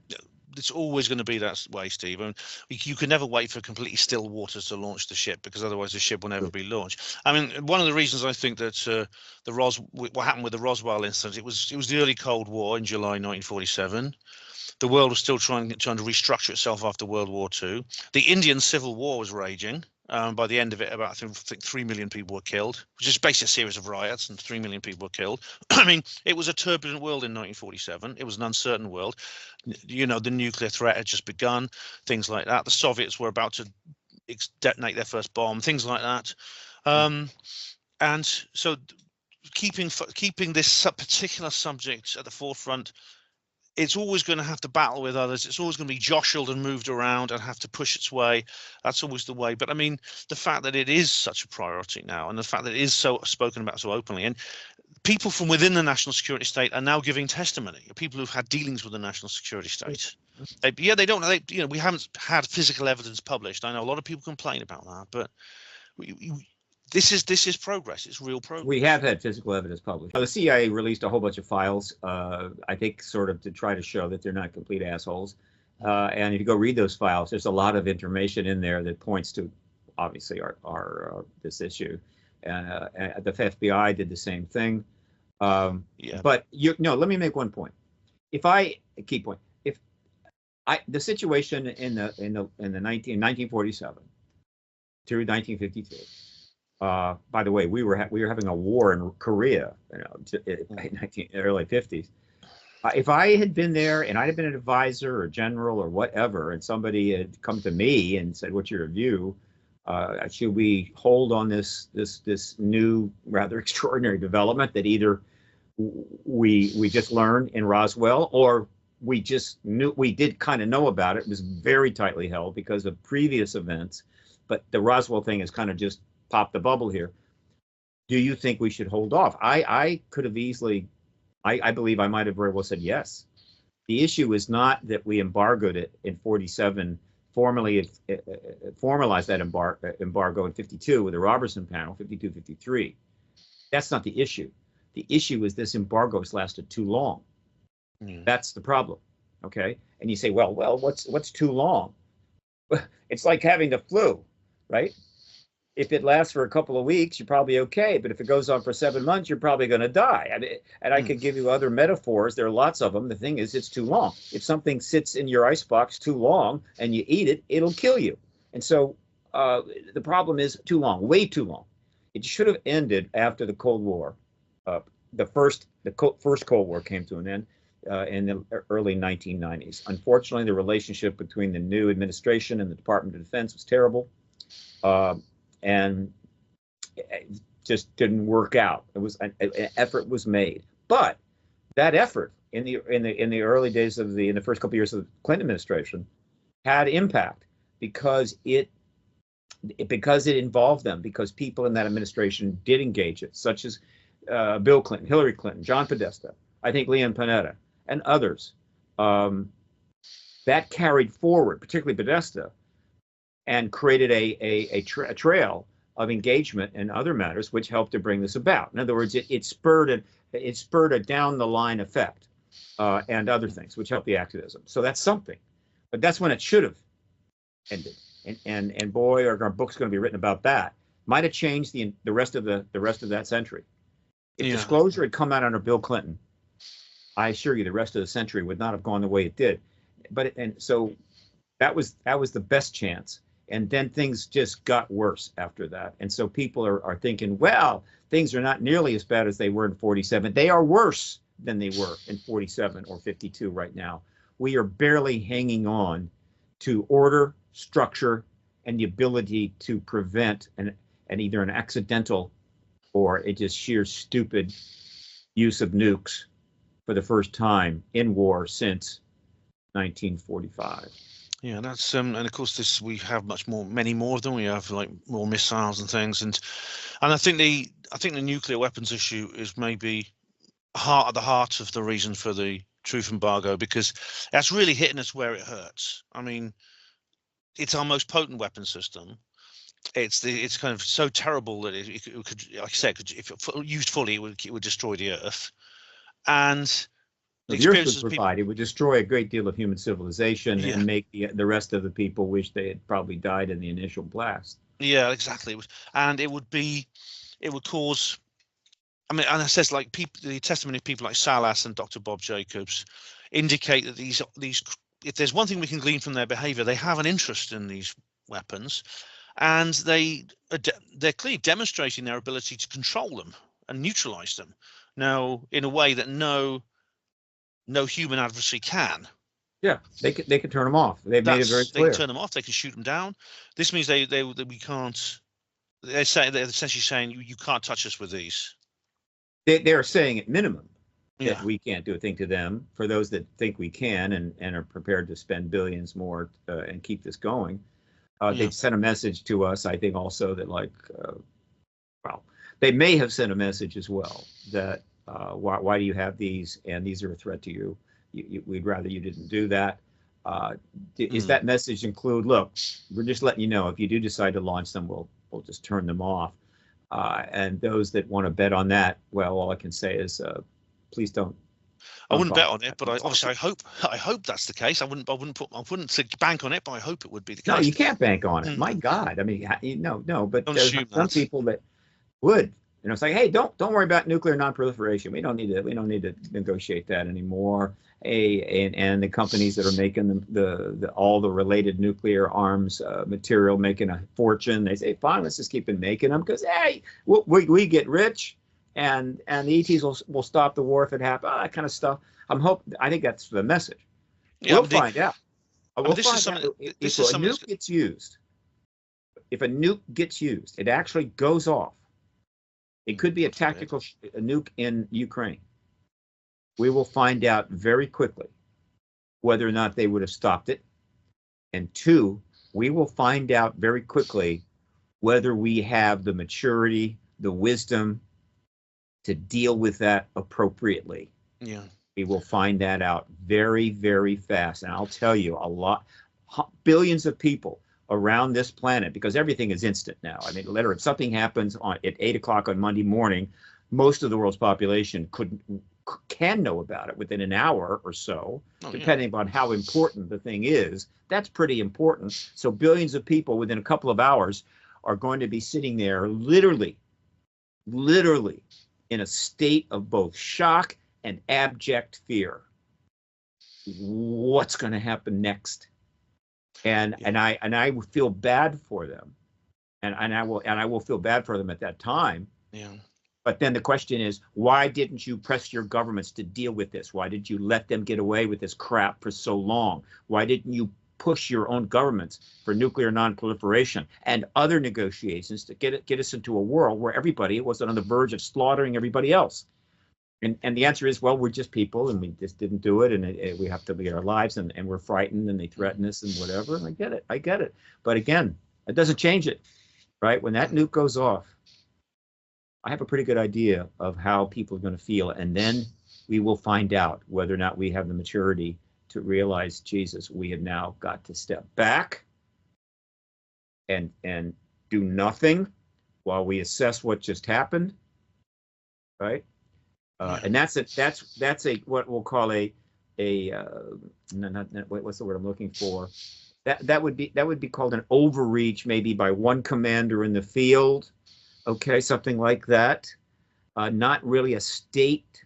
It's always going to be that way, Steve. I mean, you can never wait for completely still waters to launch the ship, because otherwise the ship will never be launched. I mean, one of the reasons I think that what happened with the Roswell incident, it was the early Cold War in July 1947. The world was still trying to restructure itself after World War II. The Indian Civil War was raging. By the end of it, about I think 3 million people were killed, which is basically a series of riots, and 3 million people were killed. I mean, it was a turbulent world in 1947. It was an uncertain world. You know, the nuclear threat had just begun, things like that. The Soviets were about to detonate their first bomb, things like that. And so keeping this particular subject at the forefront, it's always going to have to battle with others. It's always going to be jostled and moved around and have to push its way. That's always the way. But I mean, the fact that it is such a priority now, and the fact that it is so spoken about so openly, and people from within the national security state are now giving testimony. People who've had dealings with the national security state. We haven't had physical evidence published. I know a lot of people complain about that, but this is progress. It's real progress. We have had physical evidence published. The CIA released a whole bunch of files, I think sort of to try to show that they're not complete assholes. And if you go read those files, there's a lot of information in there that points to, obviously, our this issue. The FBI did the same thing. But let me make one point. The situation in 1947 through 1953. By the way, we were having a war in Korea, early 50s. If I had been there and I'd have been an advisor or general or whatever, and somebody had come to me and said, "What's your view? Should we hold on this new rather extraordinary development that either we just learned in Roswell, or we did kind of know about it? It was very tightly held because of previous events, but the Roswell thing has kind of just pop the bubble here. Do you think we should hold off?" I could have easily, I believe I might have very well said yes. The issue is not that we embargoed it in 47, formalized that embargo in 52 with the Robertson panel, 52, 53. That's not the issue. The issue is this embargo has lasted too long. That's the problem. Okay. And you say, well, what's too long? It's like having the flu, right? If it lasts for a couple of weeks, you're probably okay. But if it goes on for 7 months, you're probably going to die. And I could give you other metaphors. There are lots of them. The thing is, it's too long. If something sits in your icebox too long and you eat it, it'll kill you. And so the problem is too long, way too long. It should have ended after the Cold War. The first Cold War came to an end in the early 1990s. Unfortunately, the relationship between the new administration and the Department of Defense was terrible. And just didn't work out. It was an effort was made, but that effort in the early days of in the first couple of years of the Clinton administration had impact because it involved them, because people in that administration did engage it, such as Bill Clinton, Hillary Clinton, John Podesta, I think Leon Panetta, and others. That carried forward, particularly Podesta, and created a trail of engagement in other matters, which helped to bring this about. In other words, it spurred a down the line effect and other things, which helped the activism. So that's something, but that's when it should have ended. And boy, are our books going to be written about that. Might have changed the rest of that century. If disclosure had come out under Bill Clinton, I assure you, the rest of the century would not have gone the way it did. So that was the best chance. And then things just got worse after that. And so people are thinking, well, things are not nearly as bad as they were in 47. They are worse than they were in 47 or 52 right now. We are barely hanging on to order, structure, and the ability to prevent an either an accidental or a just sheer stupid use of nukes for the first time in war since 1945. Yeah, that's and of course we have many more of them. We have like more missiles and things, and I think the nuclear weapons issue is maybe at the heart of the reason for the truth embargo, because that's really hitting us where it hurts. I mean, it's our most potent weapon system. It's kind of so terrible that it could, like I said, if used fully, it would destroy the Earth, and the Earth would provide. It would destroy a great deal of human civilization and make the rest of the people wish they had probably died in the initial blast. Yeah, exactly. And it would cause. I mean, and it says like the testimony of people like Salas and Dr. Bob Jacobs indicate that these if there's one thing we can glean from their behavior, they have an interest in these weapons, and they're clearly demonstrating their ability to control them and neutralize them now in a way that no human adversary can. Yeah, they can turn them off. They've made it very clear. They can turn them off. They can shoot them down. This means we can't. They're essentially saying you can't touch us with these. They are saying at minimum that we can't do a thing to them. For those that think we can and are prepared to spend billions more and keep this going, they've sent a message to us. I think also that they may have sent a message as well that. Why do you have these? And these are a threat to you. We'd rather you didn't do that. Is that message include? Look, we're just letting you know if you do decide to launch them, we'll just turn them off. And those that want to bet on that, well, all I can say is, please don't. I wouldn't bet on it, but I hope that's the case. I wouldn't bank on it, but I hope it would be the case. No, you can't bank on it. My God, I mean, no. But there's some people that would. And it's like, hey, don't worry about nuclear nonproliferation. We don't need to negotiate that anymore. And the companies that are making all the related nuclear arms material, making a fortune, they say, fine, let's just keep making them because hey, we get rich, and the ETs will stop the war if it happens. That kind of stuff. I think that's the message. Yeah, we'll find out. We'll find out if a nuke gets used. If a nuke gets used, it actually goes off. It could be a tactical nuke in Ukraine. We will find out very quickly whether or not they would have stopped it. And two, we will find out very quickly whether we have the maturity, the wisdom to deal with that appropriately. Yeah. We will find that out very, very fast. And I'll tell you, billions of people around this planet, because everything is instant now. I mean, literally, if something happens at 8 o'clock on Monday morning, most of the world's population can know about it within an hour or so, depending on how important the thing is. That's pretty important. So billions of people within a couple of hours are going to be sitting there literally in a state of both shock and abject fear. What's going to happen next? And I will feel bad for them, and I will feel bad for them at that time. Yeah. But then the question is, why didn't you press your governments to deal with this? Why did you let them get away with this crap for so long? Why didn't you push your own governments for nuclear non-proliferation and other negotiations to get us into a world where everybody wasn't on the verge of slaughtering everybody else. And the answer is, well, we're just people, and we just didn't do it, and we have to lead our lives, and we're frightened, and they threaten us, and whatever. And I get it. But again, it doesn't change it, right? When that nuke goes off, I have a pretty good idea of how people are going to feel, and then we will find out whether or not we have the maturity to realize, Jesus, we have now got to step back and do nothing while we assess what just happened, right? And that's a what we'll call what's the word I'm looking for? That would be called an overreach, maybe by one commander in the field, okay, something like that. Not really a state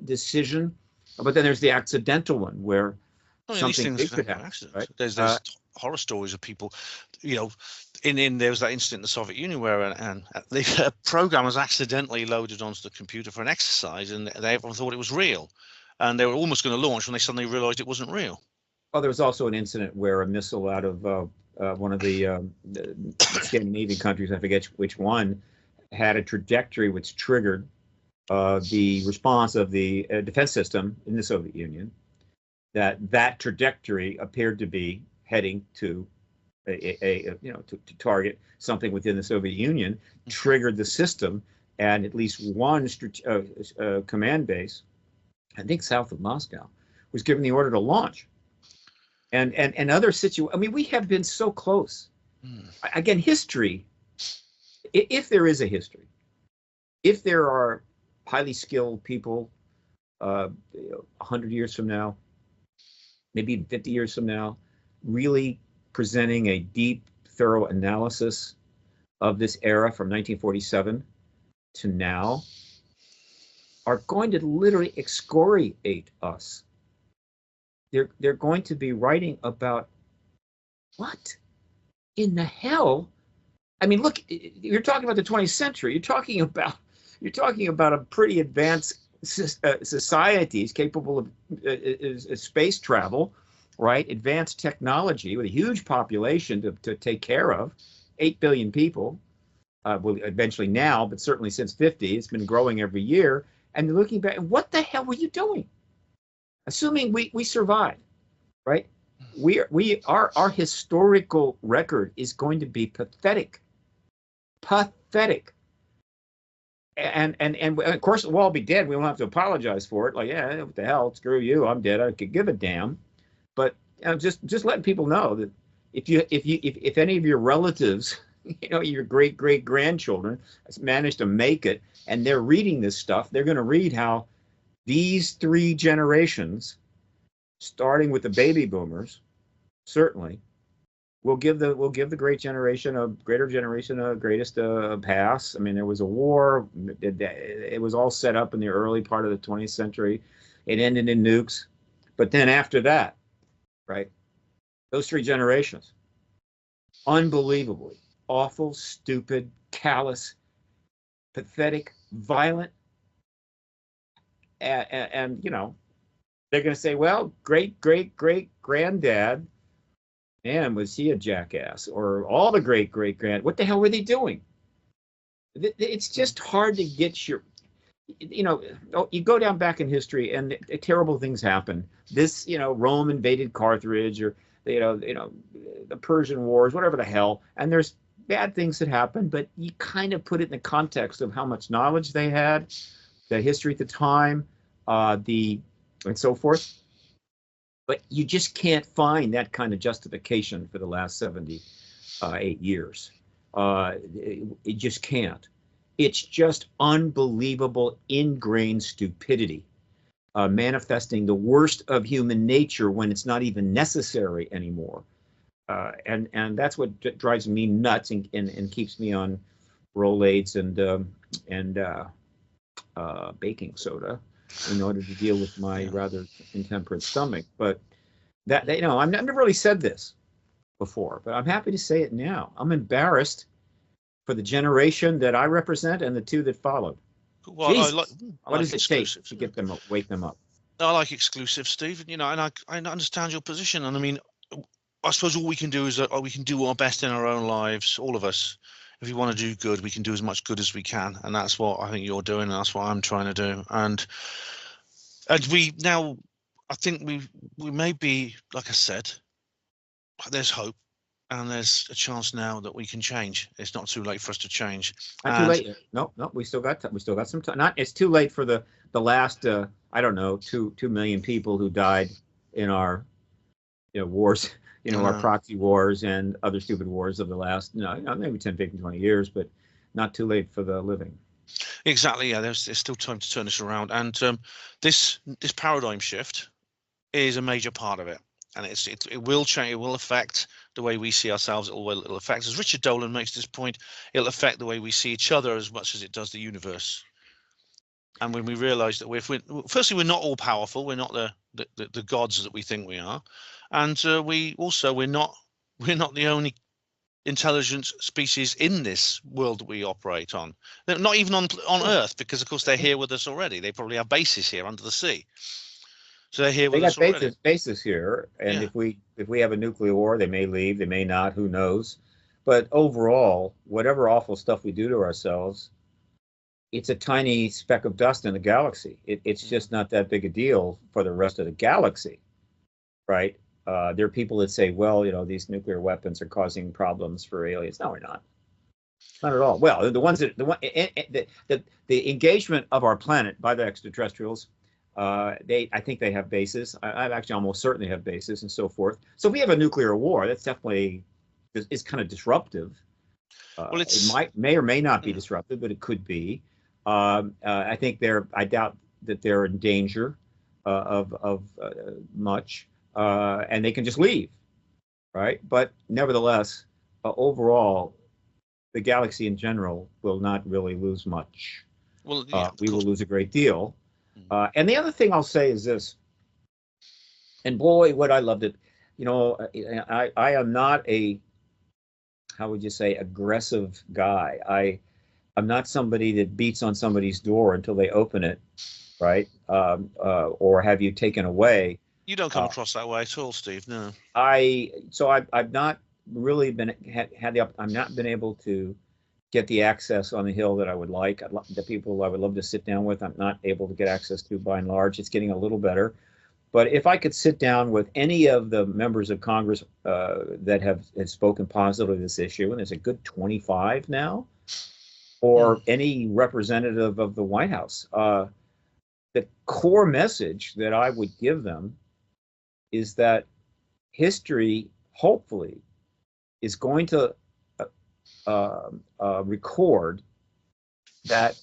decision, but then there's the accidental one where something big could happen. Right? There's horror stories of people, you know, there was that incident in the Soviet Union where the program was accidentally loaded onto the computer for an exercise, and everyone thought it was real, and they were almost going to launch when they suddenly realized it wasn't real. Well, there was also an incident where a missile out of one of the Scandinavian countries, I forget which one, had a trajectory which triggered the response of the defense system in the Soviet Union. That trajectory appeared to be heading to to target something within the Soviet Union, triggered the system, and at least one command base, I think south of Moscow, was given the order to launch. And other situations. I mean, we have been so close. Again, history. If there is a history, if there are highly skilled people, 100 years from now, maybe 50 years from now, really presenting a deep, thorough analysis of this era from 1947 to now, are going to literally excoriate us. They're going to be writing about what in the hell. I mean, look, you're talking about the 20th century. You're talking about a pretty advanced societies capable of space travel, right? Advanced technology with a huge population to take care of, 8 billion people. Well, eventually now, but certainly since 50, it's been growing every year. And they're looking back, what the hell were you doing? Assuming we survive, right? Our historical record is going to be pathetic. Pathetic. And of course we'll all be dead. We won't have to apologize for it. Like, yeah, what the hell? Screw you. I'm dead. I could give a damn. But just letting people know that if any of your relatives, your great grandchildren managed to make it, and they're reading this stuff, they're going to read how these 3 generations, starting with the baby boomers, certainly, will give the greater generation a greatest pass. I mean, there was a war. It was all set up in the early part of the 20th century. It ended in nukes. But then after that, right, those 3 generations, unbelievably awful, stupid, callous, pathetic, violent, and they're going to say, well, great granddad, man, was he a jackass? Or all the great grand, what the hell were they doing? It's just hard to get your, you go down back in history and terrible things happen. This, Rome invaded Carthage, or the Persian Wars, whatever the hell, and there's bad things that happen, but you kind of put it in the context of how much knowledge they had, the history at the time, and so forth. But you just can't find that kind of justification for the last 78 years. It just can't. It's just unbelievable ingrained stupidity, manifesting the worst of human nature when it's not even necessary anymore. And that's what drives me nuts and keeps me on Rolaids and baking soda in order to deal with my rather intemperate stomach. But that, I've never really said this before, but I'm happy to say it now. I'm embarrassed for the generation that I represent and the 2 that followed. Well, what does it take to get them, wake them up? I like exclusive, Steve. And I understand your position. And I mean, I suppose all we can do is we can do our best in our own lives, all of us. If we want to do good, we can do as much good as we can, and that's what I think you're doing, and that's what I'm trying to do. And we now, I think we may be, like I said, there's hope, and there's a chance now that we can change. It's not too late for us to change. Not too late. No, we still got some time. It's too late for the last I don't know 2 million people who died in our wars, our proxy wars and other stupid wars of the last maybe 10, 15, 20 years, but not too late for the living. Exactly. Yeah, there's still time to turn this around, and this paradigm shift is a major part of it, and it will change. It will affect the way we see ourselves. It'll affect, as Richard Dolan makes this point, it'll affect the way we see each other as much as it does the universe. And when we realize that firstly, we're not all powerful, we're not the gods that we think we are, and we're not the only intelligent species in this world that we operate on. They're not even on Earth, because of course they're here with us already. They probably have bases here under the sea. So they're here with us already. They got bases here, and if we have a nuclear war, they may leave, they may not, who knows. But overall, whatever awful stuff we do to ourselves, it's a tiny speck of dust in the galaxy. It's just not that big a deal for the rest of the galaxy, right? There are people that say, well, these nuclear weapons are causing problems for aliens. No, we're not. Not at all. Well, the engagement of our planet by the extraterrestrials, I think they have bases. I actually almost certainly have bases and so forth. So if we have a nuclear war, that's definitely is kind of disruptive. Well, it may or may not be disruptive, but it could be. I think I doubt that they're in danger of much, and they can just leave, right? But nevertheless, overall, the galaxy in general will not really lose much. Well, yeah, we will lose a great deal. And the other thing I'll say is this, and boy, what I loved it. I am not a, how would you say, aggressive guy. I'm not somebody that beats on somebody's door until they open it, right? Or have you taken away. You don't come across that way at all, Steve. No. I've not really I've not been able to get the access on the Hill that I would like. The people I would love to sit down with, I'm not able to get access to by and large. It's getting a little better. But if I could sit down with any of the members of Congress that have spoken positively to this issue, and there's a good 25 now, or any representative of the White House, the core message that I would give them is that history, hopefully, is going to record that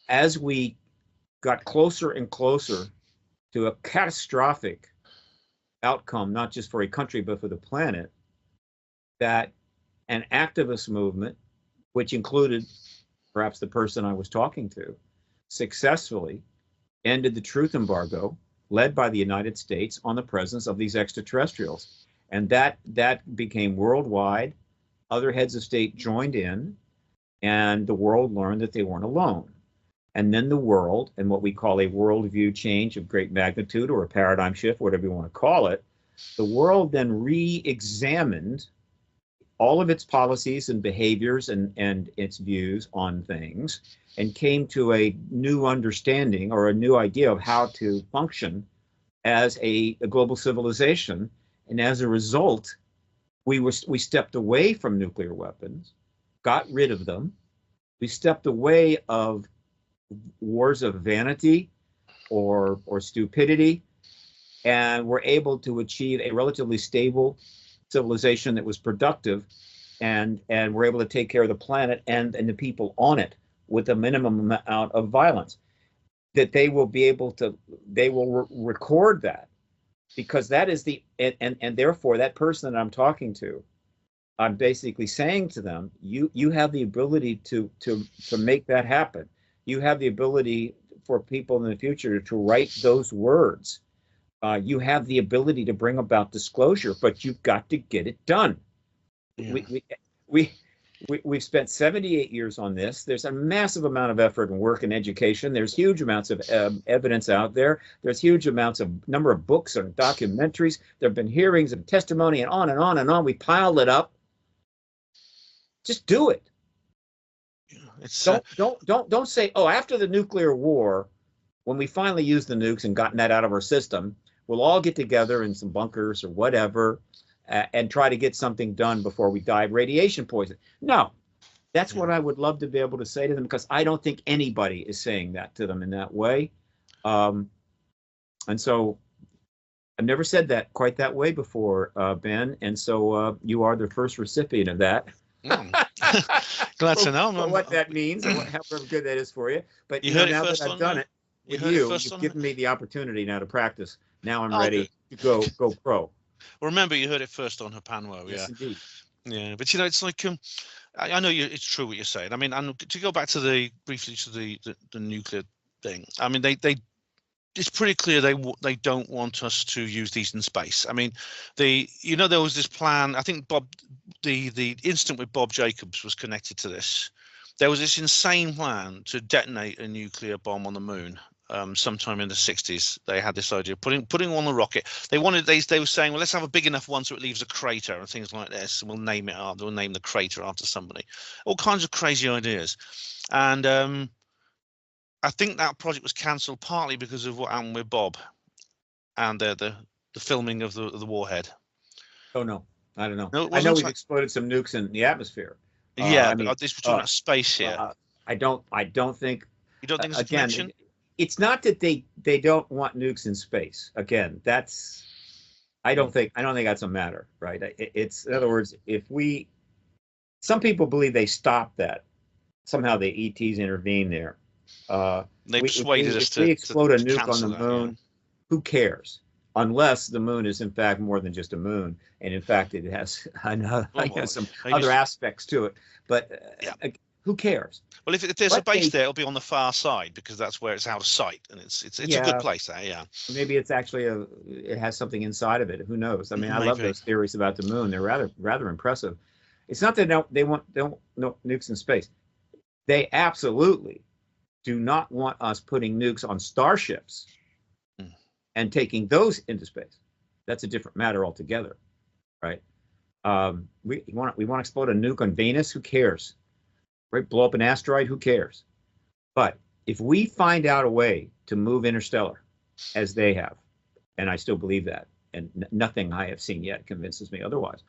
as we got closer and closer to a catastrophic outcome, not just for a country, but for the planet, that an activist movement, which included perhaps the person I was talking to, successfully ended the truth embargo led by the United States on the presence of these extraterrestrials. And that became worldwide. Other heads of state joined in, and the world learned that they weren't alone. And then the world, and what we call a worldview change of great magnitude, or a paradigm shift, whatever you want to call it, the world then re-examined all of its policies and behaviors and its views on things, and came to a new understanding or a new idea of how to function as a global civilization. And as a result, we stepped away from nuclear weapons, got rid of them. We stepped away of wars of vanity or stupidity, and were able to achieve a relatively stable civilization that was productive, and we're able to take care of the planet and the people on it with a minimum amount of violence. That they will record that, because that is and therefore that person that I'm talking to, I'm basically saying to them, you have the ability to make that happen. You have the ability for people in the future to write those words. You have the ability to bring about disclosure, but you've got to get it done. Yeah. we've spent 78 years on this. There's a massive amount of effort and work and education. There's huge amounts of evidence out there. There's huge amounts of number of books and documentaries. There have been hearings and testimony and on and on and on. We piled it up. Just do it. It's don't say, oh, after the nuclear war, when we finally used the nukes and gotten that out of our system, we'll all get together in some bunkers or whatever and try to get something done before we die of radiation poisoning. No, that's what I would love to be able to say to them, because I don't think anybody is saying that to them in that way. And so I've never said that quite that way before, Ben. And so you are the first recipient of that. Glad to know what that means and however good that is for you. But you heard now it first that I've done it with you've given me the opportunity now to practice. Now I'm ready to go pro. Well, remember, you heard it first on Hapanwo. Yes, indeed. Yeah, but it's like I know it's true what you're saying. I mean, and to go back to briefly to the nuclear thing. I mean, it's pretty clear they don't want us to use these in space. I mean, there was this plan. I think the incident with Bob Jacobs was connected to this. There was this insane plan to detonate a nuclear bomb on the moon. Sometime in the 60s, they had this idea of putting on the rocket. They were saying, well, let's have a big enough one so it leaves a crater and things like this, and we'll name it after. We'll name the crater after somebody. All kinds of crazy ideas, and I think that project was cancelled partly because of what happened with Bob and the filming of the warhead. Oh no, I don't know. No, I know we've exploded some nukes in the atmosphere. Yeah, but this was talking about space here. I don't think. You don't think it's a again, connection? It's not that they don't want nukes in space. Again, I don't think that's a matter, right? It's, in other words, some people believe they stopped that. Somehow the ETs intervened there. They persuaded us to. If we explode a nuke on the that, moon, who cares? Unless the moon is in fact more than just a moon, and in fact it has some other aspects to it. But who cares? Well, if there's a base there, it'll be on the far side, because that's where it's out of sight, and it's a good place there. Yeah. Maybe it's actually it has something inside of it. Who knows? I mean, I love those theories about the moon. They're rather impressive. It's not that they want nukes in space. They absolutely do not want us putting nukes on starships and taking those into space. That's a different matter altogether, right? We want to explode a nuke on Venus. Who cares? Right? Blow up an asteroid. Who cares? But if we find out a way to move interstellar, as they have, and I still believe that, and nothing I have seen yet convinces me otherwise.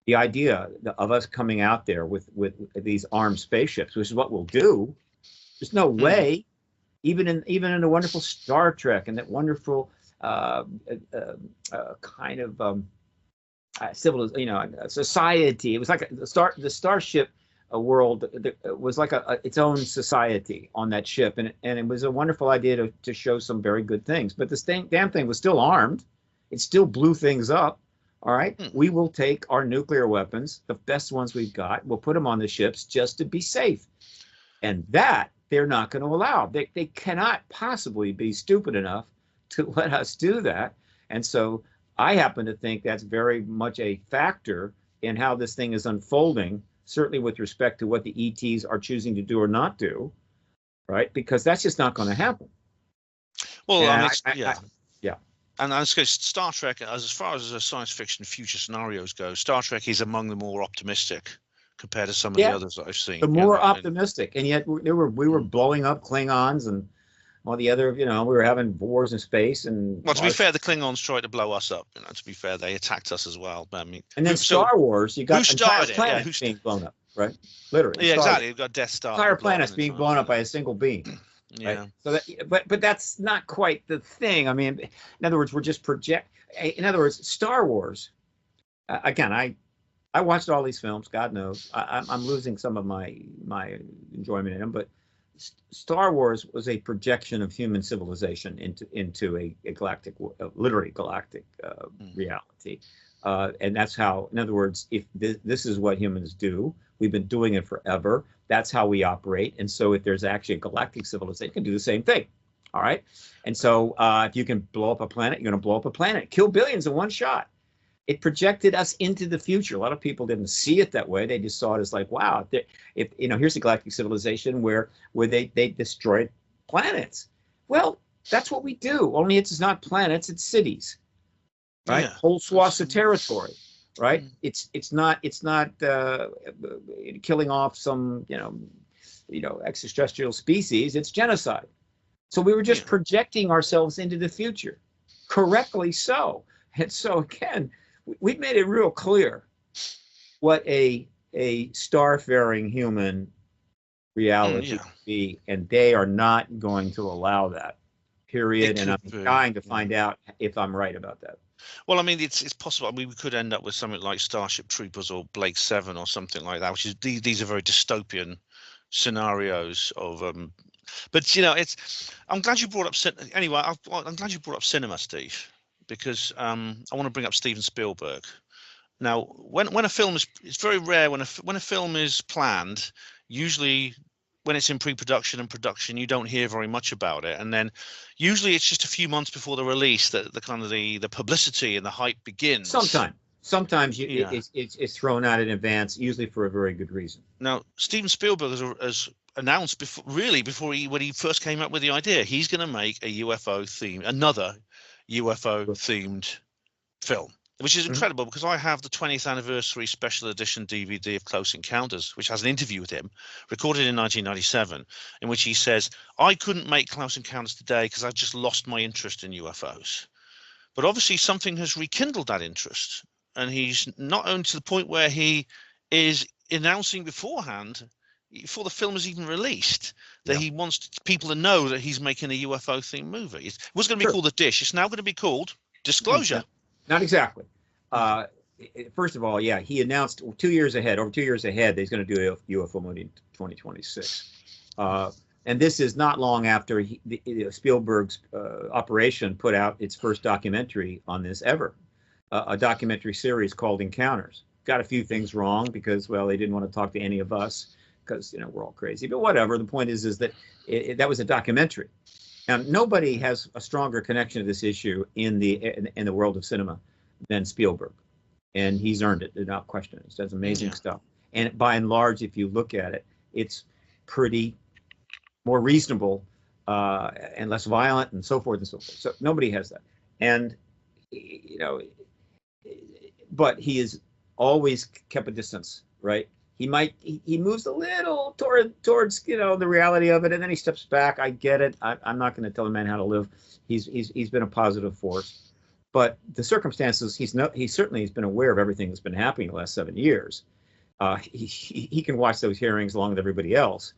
The idea of us coming out there with these armed spaceships, which is what we'll do. There's no way, even in the wonderful Star Trek and that wonderful kind of society. It was like the Starship world was like its own society on that ship, and it was a wonderful idea to show some very good things. But this damn thing was still armed. It still blew things up. All right, we will take our nuclear weapons, the best ones we've got, we'll put them on the ships just to be safe, and that they're not going to allow. They cannot possibly be stupid enough to let us do that. And so I happen to think that's very much a factor in how this thing is unfolding, certainly with respect to what the ETs are choosing to do or not do, right? Because that's just not going to happen. Well, yeah. And I suppose Star Trek, as far as science fiction future scenarios go, Star Trek is among the more optimistic compared to some of the others that I've seen. The more optimistic, and yet we were blowing up Klingons and all the other, we were having wars in space. And well, to be fair, the Klingons tried to blow us up. To be fair, they attacked us as well. But, I mean, and then Star Wars, you got entire planets it? being blown up, right? Literally. Yeah, exactly. You've got Death Star. Entire planets being blown up by a single beam. Yeah. Right? So but that's not quite the thing. I mean, in other words, we're just in other words, Star Wars. Again, I watched all these films. God knows, I'm losing some of my enjoyment in them. But Star Wars was a projection of human civilization into a galactic, literally galactic reality. And that's how, in other words, if this is what humans do, we've been doing it forever. That's how we operate. And so if there's actually a galactic civilization, it can do the same thing. All right. And so if you can blow up a planet, you're going to blow up a planet, kill billions in one shot. It projected us into the future. A lot of people didn't see it that way. They just saw it as like, wow, if here's a galactic civilization where they destroyed planets. Well, that's what we do. Only it's not planets, it's cities, right? Yeah. Whole swaths of territory, right? It's not killing off some extraterrestrial species. It's genocide. So we were just projecting ourselves into the future, correctly so. And so again, we've made it real clear what a starfaring human reality would be, and they are not going to allow that. Period. And I'm dying to find out if I'm right about that. Well, I mean, it's possible. I mean, we could end up with something like Starship Troopers or Blake 7 or something like that, which is these are very dystopian scenarios of but I'm glad you brought up anyway. I'm glad you brought up cinema, Steve, because I want to bring up Steven Spielberg. Now, when a film it's very rare when a film is planned. Usually, when it's in pre-production and production, you don't hear very much about it, and then usually it's just a few months before the release that the publicity and the hype begins. Sometimes it's thrown out in advance, usually for a very good reason. Now, Steven Spielberg has announced before when he first came up with the idea, he's going to make another UFO themed film, which is incredible because I have the 20th anniversary special edition DVD of Close Encounters, which has an interview with him recorded in 1997, in which he says, I couldn't make Close Encounters today because I just lost my interest in UFOs. But obviously something has rekindled that interest. And he's not only to the point where he is announcing beforehand, before the film is even released, that he wants people to know that he's making a UFO themed movie. It was going to be called The Dish. It's now going to be called Disclosure. Not exactly. First of all, he announced over 2 years ahead, that he's going to do a UFO movie in 2026. And this is not long after Spielberg's operation put out its first documentary on this ever, a documentary series called Encounters. Got a few things wrong because, well, they didn't want to talk to any of us because, we're all crazy. But whatever. The point is that that was a documentary. Now, nobody has a stronger connection to this issue in the world of cinema than Spielberg, and he's earned it without question. He does amazing stuff, and by and large, if you look at it, it's pretty more reasonable and less violent, and so forth and so forth. So nobody has that, and but he has always kept a distance, right? He moves a little towards the reality of it, and then he steps back. I get it. I'm not going to tell a man how to live. He's been a positive force, but the circumstances he certainly has been aware of everything that's been happening the last 7 years. He can watch those hearings along with everybody else,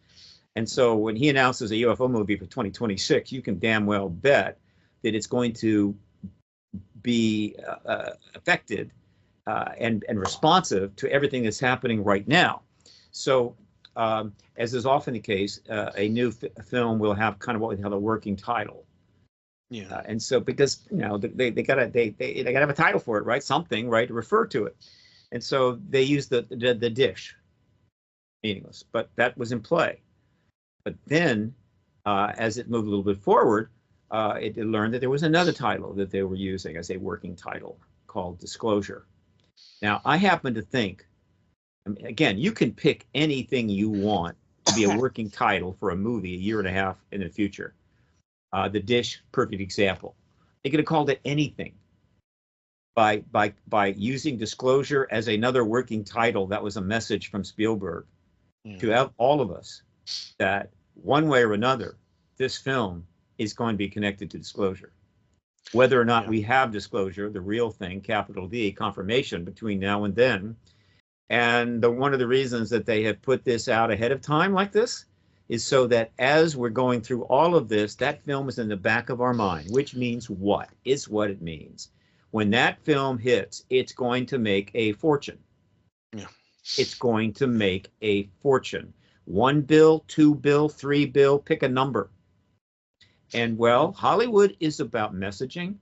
and so when he announces a UFO movie for 2026, you can damn well bet that it's going to be affected. And responsive to everything that's happening right now. So, as is often the case, a new film will have kind of what we call a working title. Yeah. And so, because they gotta have a title for it, right? Something, right, to refer to it. And so they use the dish, meaningless, but that was in play. But then, as it moved a little bit forward, it learned that there was another title that they were using as a working title called Disclosure. Now, I happen to think, again, you can pick anything you want to be a working title for a movie a year and a half in the future. The Dish, perfect example. They could have called it anything by using Disclosure as another working title. That was a message from Spielberg to all of us that one way or another, this film is going to be connected to Disclosure. Whether or not we have Disclosure, the real thing, capital D, confirmation between now and then. And one of the reasons that they have put this out ahead of time like this is so that as we're going through all of this, that film is in the back of our mind, which means what? It's what it means. When that film hits, it's going to make a fortune. Yeah. It's going to make a fortune. $1 bill, $2 bill, $3 bill, pick a number. And well, Hollywood is about messaging.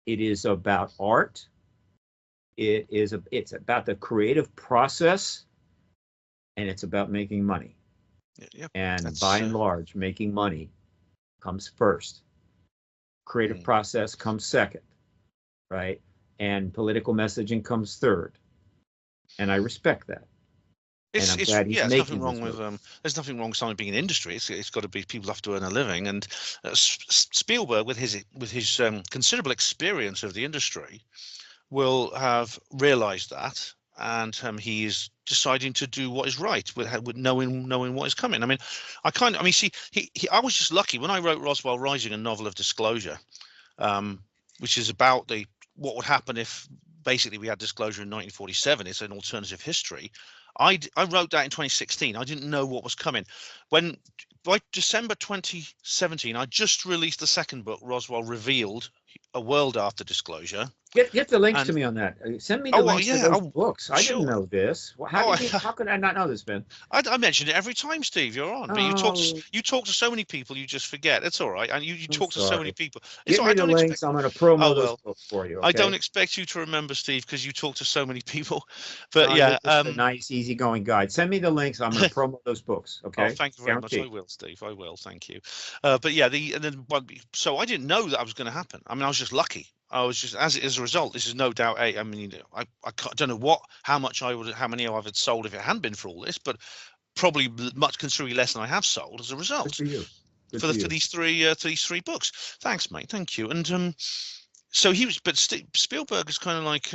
It is about art. It's about the creative process, and it's about making money. And by and large, making money comes first. Creative process comes second, right? and political messaging comes third. And I respect that. And I'm glad he's there's making nothing wrong this with move. there's nothing wrong with something being an industry. It's got to be, people have to earn a living, and Spielberg, with his considerable experience of the industry, will have realized that, and he is deciding to do what is right with knowing what is coming. I mean, see, I was just lucky when I wrote Roswell Rising, a novel of disclosure, which is about what would happen if basically we had disclosure in 1947. It's an alternative history. I wrote that in 2016. I didn't know what was coming. When by December 2017, I just released the second book, Roswell Revealed: A World After Disclosure. Get the links to me on that. Send me the links to those books. I didn't know this. How could I not know this, Ben? I mention it every time, Steve, you're on. But you talk to so many people, you just forget. It's all right. And you talk to so many people. Give me the links. I'm going to promo those books for you. Okay? I don't expect you to remember, Steve, because you talk to so many people. But a nice, easygoing guide. Send me the links. I'm going to promo those books. Okay. Oh, thank you very much. I will, Steve. I will. Thank you. But yeah, so I didn't know that was going to happen. I mean, I was just lucky. I was just, as a result, this is no doubt I mean, I don't know how many I would sold if it hadn't been for all this, but probably considerably less than I have sold as a result. Good for you. For these three books. Thanks, mate. Thank you. And so Spielberg is kind of like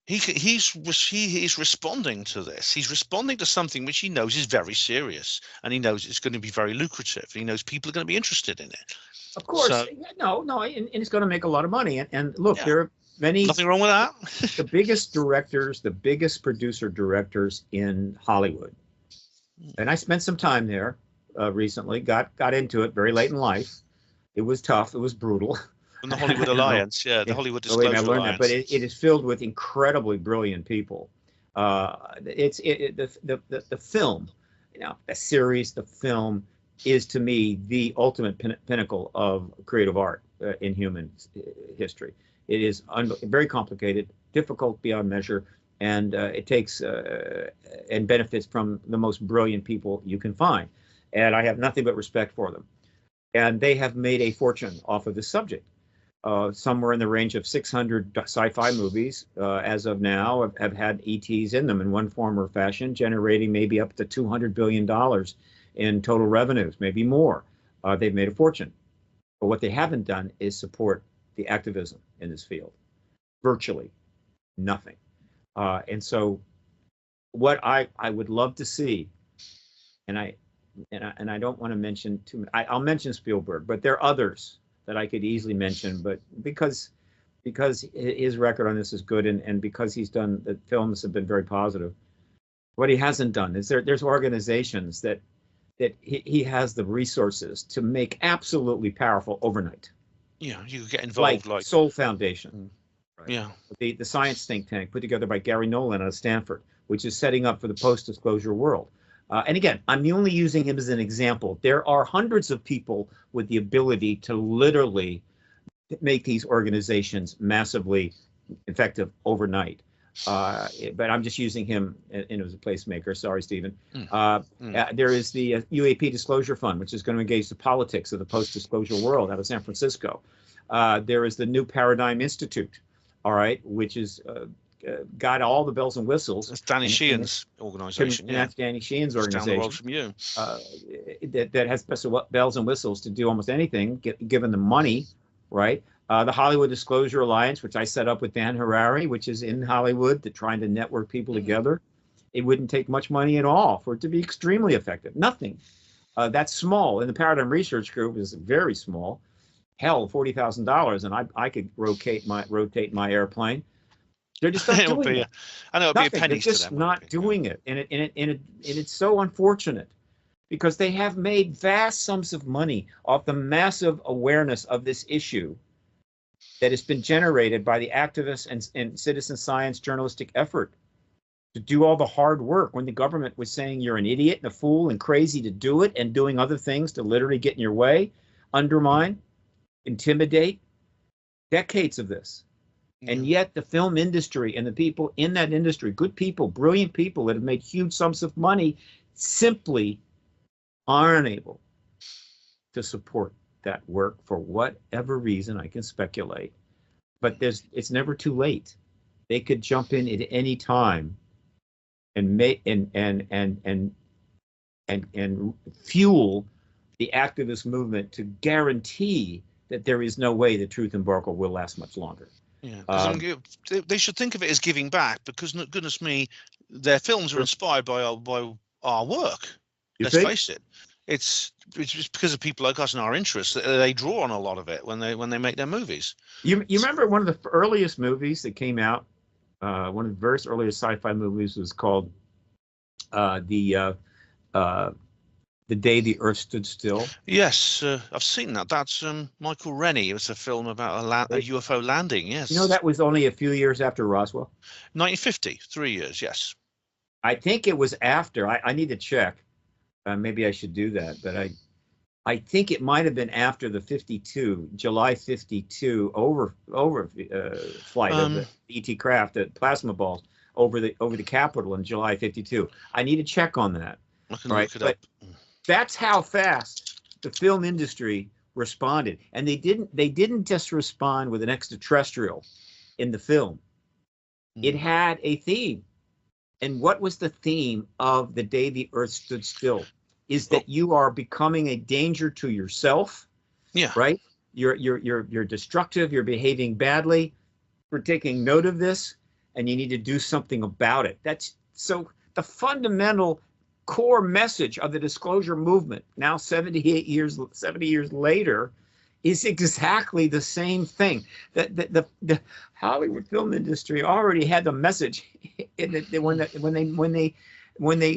he is responding to this. He's responding to something which he knows is very serious, and he knows it's going to be very lucrative. He knows people are going to be interested in it. Of course, and it's going to make a lot of money. And look, there are many. Nothing wrong with that. The biggest directors, the biggest producer directors in Hollywood, and I spent some time there recently. Got into it very late in life. It was tough. It was brutal. From the Hollywood Alliance, the Hollywood Disclosure Alliance. But it is filled with incredibly brilliant people. The film, the series, the film, is to me the ultimate pinnacle of creative art in human history. It is very complicated, difficult beyond measure, and it takes and benefits from the most brilliant people you can find. And I have nothing but respect for them. And they have made a fortune off of this subject. Somewhere in the range of 600 sci-fi movies as of now have had ETs in them in one form or fashion, generating maybe up to $200 billion in total revenues, maybe more. They've made a fortune. But what they haven't done is support the activism in this field. Virtually nothing. And so what I would love to see, and I don't want to mention too many, I'll mention Spielberg, but there are others that I could easily mention, but because his record on this is good, and because he's done, the films have been very positive. What he hasn't done is there's organizations that he has the resources to make absolutely powerful overnight. Yeah, you get involved, like Soul Foundation. Right? Yeah, the science think tank put together by Gary Nolan out of Stanford, which is setting up for the post-disclosure world. And again, I'm only using him as an example. There are hundreds of people with the ability to literally make these organizations massively effective overnight. But I'm just using him as a placemaker. Sorry, Stephen. There is the UAP Disclosure Fund, which is going to engage the politics of the post-disclosure world out of San Francisco. There is the New Paradigm Institute, all right, which is got all the bells and whistles. That's Danny Sheehan's organization. And that's Danny Sheehan's organization. Down the road from you. That has special bells and whistles to do almost anything, given the money, right? The Hollywood Disclosure Alliance, which I set up with Dan Harari, which is in Hollywood, trying to network people together. It wouldn't take much money at all for it to be extremely effective. Nothing. That's small. And the Paradigm Research Group is very small. Hell, $40,000, and I could rotate my airplane. They're just not doing it. I know it'll be a penny. They're just not doing it, and it's so unfortunate, because they have made vast sums of money off the massive awareness of this issue that has been generated by the activists and citizen science journalistic effort to do all the hard work when the government was saying you're an idiot and a fool and crazy to do it, and doing other things to literally get in your way, undermine, intimidate. Decades of this. And yet the film industry and the people in that industry, good people, brilliant people that have made huge sums of money, simply are unable to support that work for whatever reason. I can speculate. but it's never too late. They could jump in at any time and make and fuel the activist movement to guarantee that there is no way the truth embargo will last much longer. Yeah, because they should think of it as giving back, because goodness me, their films are inspired by our work. Let's face it. It's just because of people like us and our interests that they draw on a lot of it when they make their movies. You remember one of the earliest movies that came out? One of the very earliest sci-fi movies was called The Day the Earth Stood Still. Yes, I've seen that. That's Michael Rennie. It was a film about a UFO landing. Yes. You know, that was only a few years after Roswell. 1950, 3 years. Yes. I think it was after. I need to check. Maybe I should do that, but I think it might have been after the July 52 flight of the ET craft, the plasma balls over the Capitol in July 52. I need to check on that. I can look it up. That's how fast the film industry responded, and they didn't just respond with an extraterrestrial in the film. It had a theme. And what was the theme of The Day the Earth Stood Still? Is that you are becoming a danger to yourself. Yeah. Right? You're destructive, you're behaving badly. We're taking note of this, and you need to do something about it. That's so the fundamental core message of the disclosure movement, now 70 years later, is exactly the same thing. That the Hollywood film industry already had the message in when they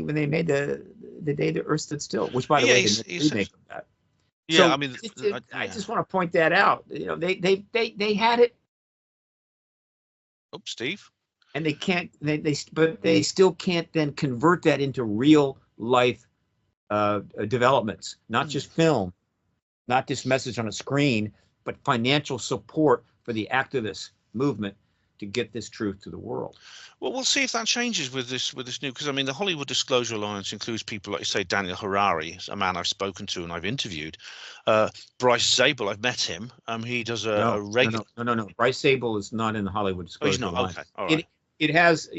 made the Day the Earth Stood Still, which, by the way, they made a remake of that. Yeah, so I mean, I just want to point that out. You know, they had it. Oh, Steve. And they can't. But they still can't then convert that into real life developments, not just film, not just message on a screen, but financial support for the activist movement to get this truth to the world. Well, we'll see if that changes with this new, because I mean, the Hollywood Disclosure Alliance includes people like you say, Daniel Harari, a man I've spoken to and I've interviewed. Bryce Zabel, I've met him. He does a regular. No. Bryce Zabel is not in the Hollywood Disclosure Alliance. Okay, all right. It has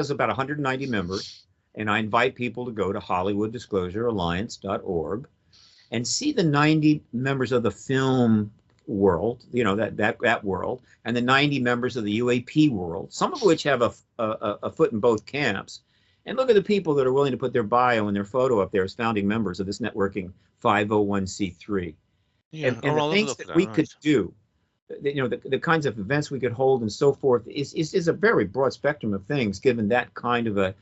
about 190 members, and I invite people to go to HollywoodDisclosureAlliance.org and see the 90 members of the film world, you know, that world, and the 90 members of the UAP world, some of which have a foot in both camps. And look at the people that are willing to put their bio and their photo up there as founding members of this networking 501c3. Yeah, and the things that we could do, you know, the kinds of events we could hold and so forth is a very broad spectrum of things, given that kind of an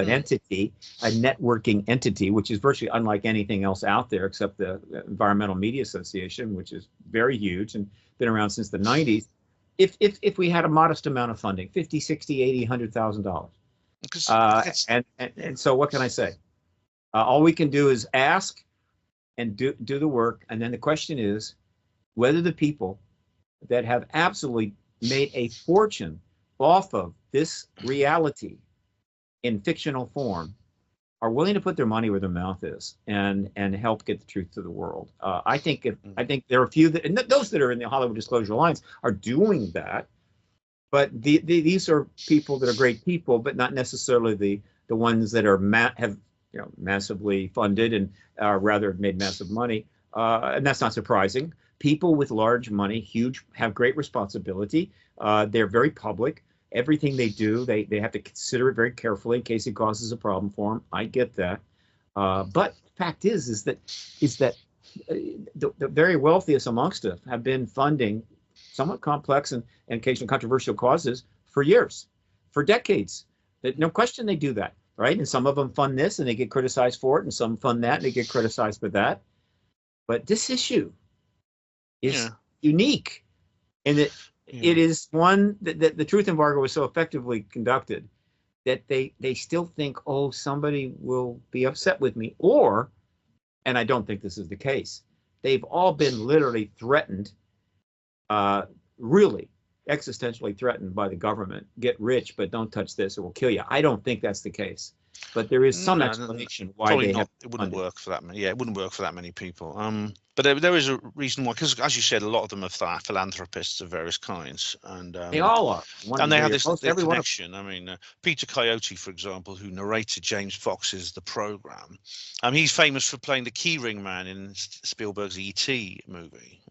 entity, a networking entity, which is virtually unlike anything else out there except the Environmental Media Association, which is very huge and been around since the 90s. If we had a modest amount of funding, $50, $60, $80, $100,000. And so what can I say? All we can do is ask and do the work. And then the question is whether the people that have absolutely made a fortune off of this reality in fictional form are willing to put their money where their mouth is and help get the truth to the world. I think there are a few that, and those that are in the Hollywood Disclosure Alliance are doing that, but these are people that are great people, but not necessarily the ones that are have massively funded and rather made massive money, and that's not surprising. People with large money, have great responsibility. They're very public. Everything they do, they have to consider it very carefully in case it causes a problem for them. I get that. But the fact is that the very wealthiest amongst us have been funding somewhat complex and occasionally controversial causes for years, for decades. No question they do that, right? And some of them fund this and they get criticized for it, and some fund that and they get criticized for that. But this issue is unique in that it is one that the truth embargo was so effectively conducted that they still think, oh, somebody will be upset with me, and I don't think this is the case. They've all been literally threatened, really existentially threatened by the government. Get rich, but don't touch this or we'll kill you. I don't think that's the case. but there is some No, explanation why probably they not. have It wouldn't funded. work for that many. Yeah, it wouldn't work for that many people. But there is a reason why, because as you said, a lot of them are philanthropists of various kinds, and They all are. and they have this Most every one of connection. I mean, Peter Coyote, for example, who narrated James Fox's The Program, he's famous for playing the keyring man in Spielberg's E.T. movie.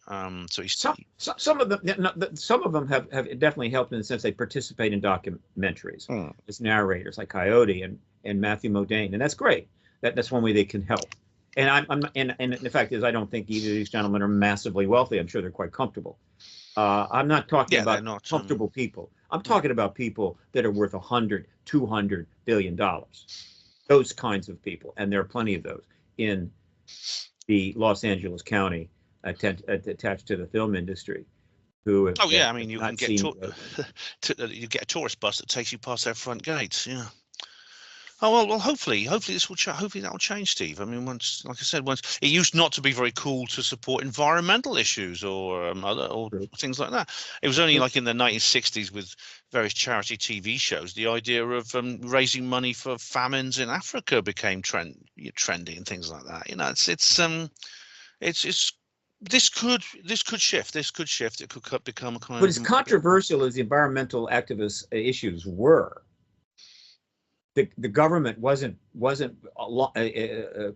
So he's some of them. Some of them have definitely helped in the sense they participate in documentaries as narrators, like Coyote and Matthew Modine, and that's great. That's one way they can help. And and the fact is, I don't think either of these gentlemen are massively wealthy. I'm sure they're quite comfortable. I'm not talking about comfortable people. I'm talking about people that are worth $100, $200 billion. Those kinds of people, and there are plenty of those in the Los Angeles County attached to the film industry. Who have, I mean, you can get you get a tourist bus that takes you past their front gates. Yeah. Oh well, hopefully this will hopefully that will change, Steve. I mean, once, like I said, once it used not to be very cool to support environmental issues or things like that. It was only like in the 1960s with various charity TV shows, the idea of raising money for famines in Africa became trendy and things like that. You know, it's this could shift. This could shift. It could become a kind of. But as controversial as the environmental activist issues were, the government wasn't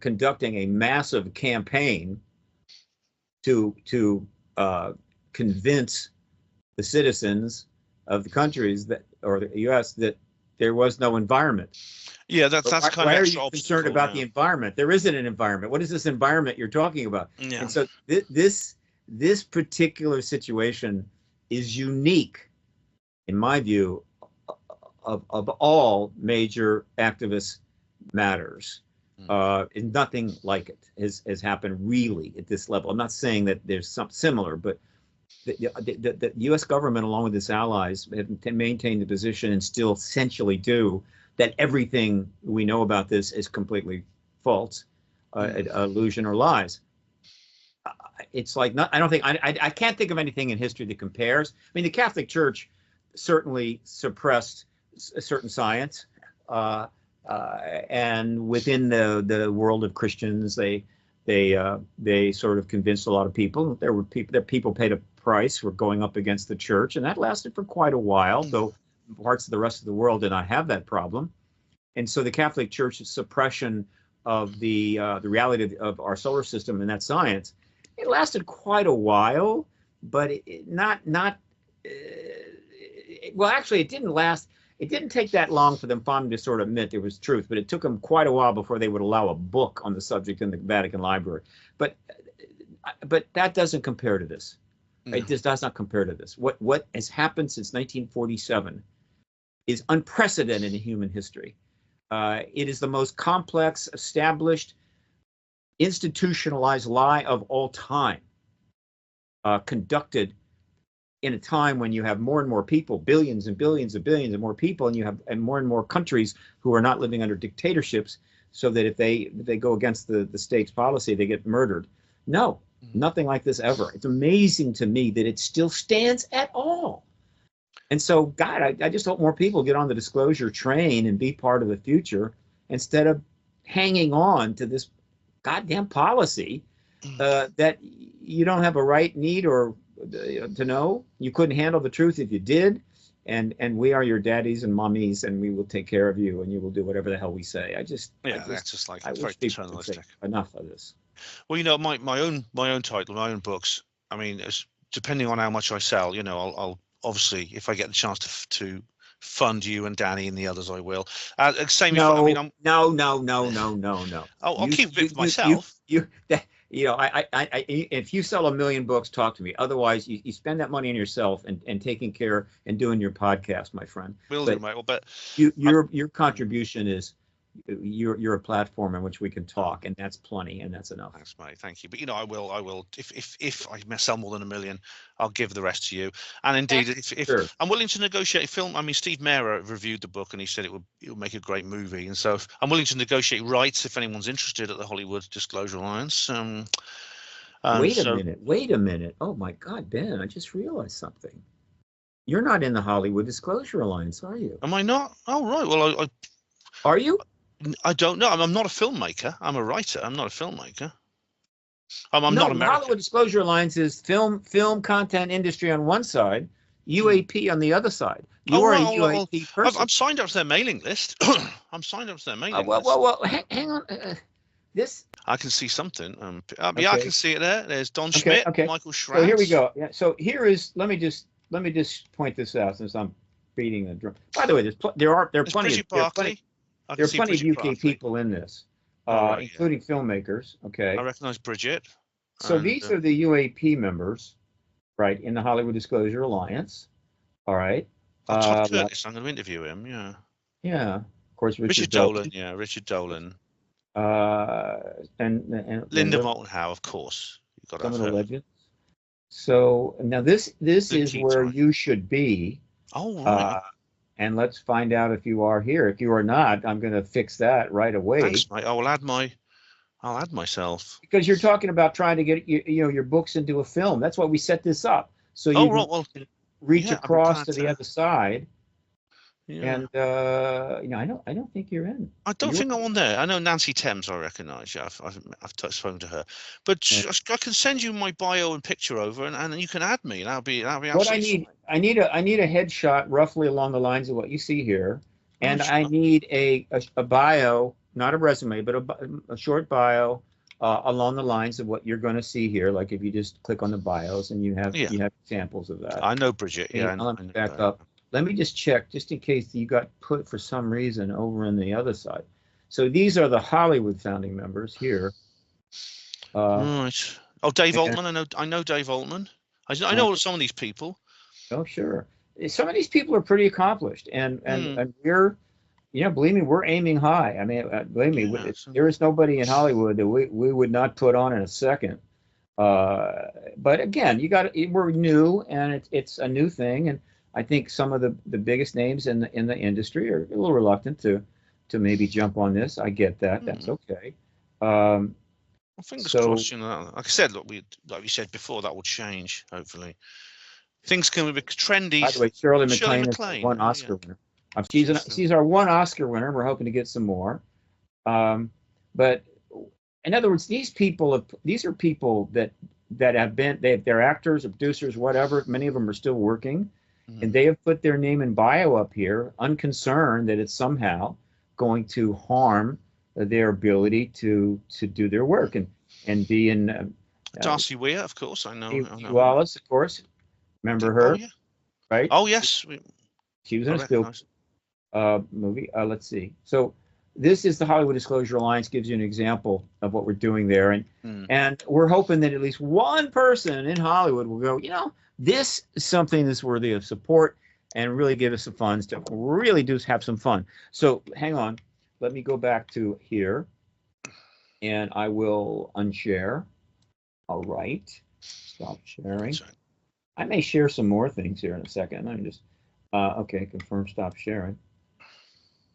conducting a massive campaign to convince the citizens of the countries or the U.S. that there was no environment. Yeah, that's kind of. Why are you concerned about the environment? There isn't an environment. What is this environment you're talking about? Yeah. And so this particular situation is unique, in my view, of all major activist matters. And nothing like it has happened really at this level. I'm not saying that there's something similar, but the U.S. government, along with its allies, have maintained the position and still essentially do that everything we know about this is completely false, illusion or lies. It's like I don't think I can't think of anything in history that compares. I mean, the Catholic Church certainly suppressed a certain science, and within the world of Christians, they sort of convinced a lot of people. There were people paid a price, were going up against the church, and that lasted for quite a while, though parts of the rest of the world did not have that problem. And so the Catholic Church's suppression of the reality of our solar system and that science, it lasted quite a while, but well, actually, it didn't last. It didn't take that long for them finally to sort of admit there was truth, but it took them quite a while before they would allow a book on the subject in the Vatican Library. But that doesn't compare to this. No. It just does not compare to this. What has happened since 1947 is unprecedented in human history. It is the most complex, established, institutionalized lie of all time, conducted in a time when you have more and more people, billions and billions and billions and more people, and you have more and more countries who are not living under dictatorships, so that if they go against the state's policy, they get murdered. No, nothing like this ever. It's amazing to me that it still stands at all. And so, God, I just hope more people get on the disclosure train and be part of the future instead of hanging on to this goddamn policy that you don't have a right, need, or to know. You couldn't handle the truth if you did, and we are your daddies and mommies, and we will take care of you, and you will do whatever the hell we say. That's just like I very wish people would say enough of this. Well, you know, my own title, my own books. I mean, depending on how much I sell, you know, I'll obviously, if I get the chance to fund you and Danny and the others, I will. Same. No, if, I mean, no. I'll keep it for myself. If you sell 1 million books, talk to me. Otherwise, you spend that money on yourself and taking care and doing your podcast, my friend. Will do, mate. Well, but your contribution is you're a platform in which we can talk, and that's plenty, and that's enough. Thanks, mate. Thank you. But you know, I will. If I sell more than 1 million, I'll give the rest to you. And indeed, if sure. I'm willing to negotiate a film. I mean, Steve Mera reviewed the book, and he said it would make a great movie. And so I'm willing to negotiate rights if anyone's interested at the Hollywood Disclosure Alliance. Wait a minute. Oh my God, Ben! I just realized something. You're not in the Hollywood Disclosure Alliance, are you? Am I not? Oh, right. Well, Are you? I don't know. I'm not a filmmaker. I'm a writer. I'm not a filmmaker. I'm No, not the American. Hollywood Disclosure Alliance is film content industry on one side, UAP on the other side. You are a UAP person. I'm signed up to their mailing list. I'm signed up to their mailing list. Well, hang on. This. I can see something. Yeah, Okay. I can see it there. There's Don Schmidt, Michael Schratz. So here we go. Yeah. So here is. Let me just point this out since I'm beating the drum. By the way, there are plenty of UK people in this, including filmmakers. Okay. I recognize Bridget. So these are the UAP members, right, in the Hollywood Disclosure Alliance. All right. Todd Curtis, I'm going to interview him. Yeah. Yeah. Of course, Richard Dolan. Yeah, Richard Dolan. And Linda Moulton Howe, of course. You've got some of the legends. So now this is where you should be. Oh, right. And let's find out if you are here. If you are not, I'm going to fix that right away. Thanks, mate. I'll add myself. Because you're talking about trying to get your books into a film. That's why we set this up. So you can reach across to the other side. Yeah. And I don't think you're in. I don't think I'm on there. I know Nancy Thames. I recognise. Yeah, I've touched phone to her. But I can send you my bio and picture over, and you can add me. And that'll be what I need. I need a headshot roughly along the lines of what you see here, and I need a bio, not a resume, but a short bio along the lines of what you're going to see here. Like if you just click on the bios and you have examples of that. I know Bridget. Yeah. Let me back up. Let me just check, just in case you got put for some reason over on the other side. So these are the Hollywood founding members here. Right. Oh, Dave Altman. I know Dave Altman. I know some of these people. Oh, sure. Some of these people are pretty accomplished, and we're, believe me, we're aiming high. I mean, believe me, there is nobody in Hollywood that we would not put on in a second. But again, we're new, and it's a new thing, and I think some of the biggest names in the industry are a little reluctant to maybe jump on this. I get that. That's okay. Fingers crossed. Like I said, like we said before, that will change. Hopefully, things can be trendy. By the way, Shirley MacLaine is one Oscar winner. She's our one Oscar winner. We're hoping to get some more. But in other words, these are people that have been. They're actors, or producers, whatever. Many of them are still working. And they have put their name and bio up here, unconcerned that it's somehow going to harm their ability to do their work and be in. Darcy Weir, of course, I know. Wallace, of course, remember her, right? Oh yes, she was in a still movie. Let's see. So this is the Hollywood Disclosure Alliance. Gives you an example of what we're doing there, and we're hoping that at least one person in Hollywood will go. This is something that's worthy of support and really give us some funds to really do have some fun. So hang on. Let me go back to here and I will unshare. All right. Stop sharing. I may share some more things here in a second. Let me just, okay, confirm stop sharing.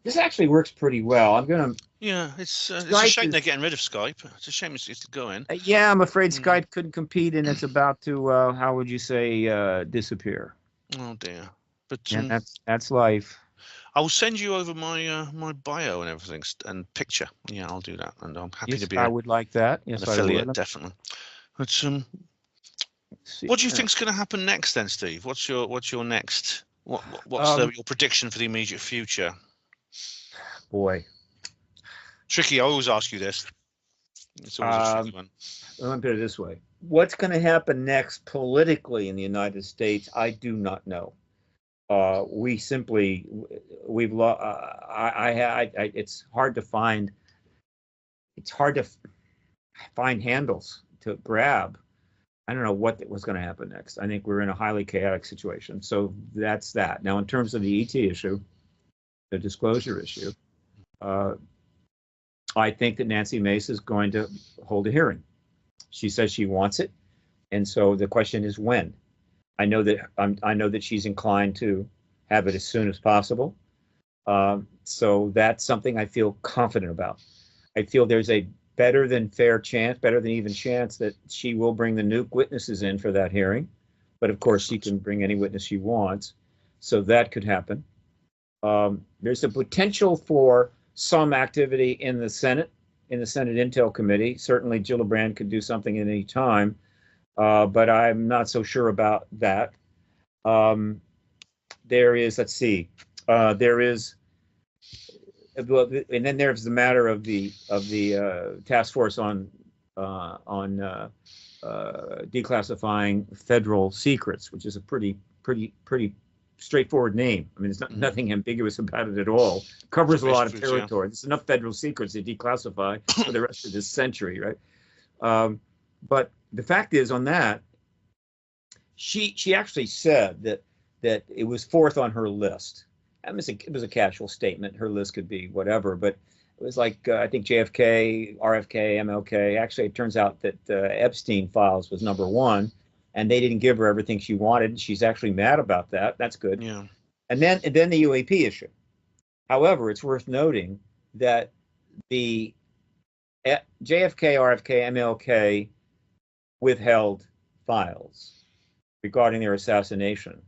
This actually works pretty well. I'm going to. Yeah, it's a shame they're getting rid of Skype. It's a shame it's going. Yeah, I'm afraid Skype couldn't compete, and it's about to, how would you say, disappear. Oh dear. But that's life. I will send you over my bio and everything and picture. Yeah, I'll do that, and I'm happy to be. I would like that. Yes, an affiliate, definitely. But what do you think's going to happen next, then, Steve? What's your next? What's your prediction for the immediate future? Boy. Tricky. I always ask you this. It's always a tricky one. Let me put it this way: what's going to happen next politically in the United States? I do not know. We've lost. It's hard to find. It's hard to find handles to grab. I don't know what was going to happen next. I think we're in a highly chaotic situation. So that's that. Now, in terms of the ET issue, the disclosure issue. I think that Nancy Mace is going to hold a hearing. She says she wants it, and so the question is when. I know that she's inclined to have it as soon as possible. So that's something I feel confident about. I feel there's a better than fair chance, better than even chance that she will bring the nuke witnesses in for that hearing. But of course, she can bring any witness she wants, so that could happen. There's a potential for some activity in the Senate Intel Committee. Certainly Gillibrand could do something at any time, but I'm not so sure about that. There is, let's see, there is, and then there's the matter of the task force on declassifying federal secrets, which is a pretty straightforward name. I mean, there's nothing ambiguous about it at all. Covers a lot of territory. There's enough federal secrets to declassify for the rest of this century, right? But the fact is, on that, she actually said that it was fourth on her list. It was a casual statement. Her list could be whatever, but it was like I think JFK, RFK, MLK. Actually, it turns out that Epstein files was number one, and they didn't give her everything she wanted. She's actually mad about that. That's good. Yeah. And then the UAP issue. However, it's worth noting that the JFK, RFK, MLK withheld files regarding their assassination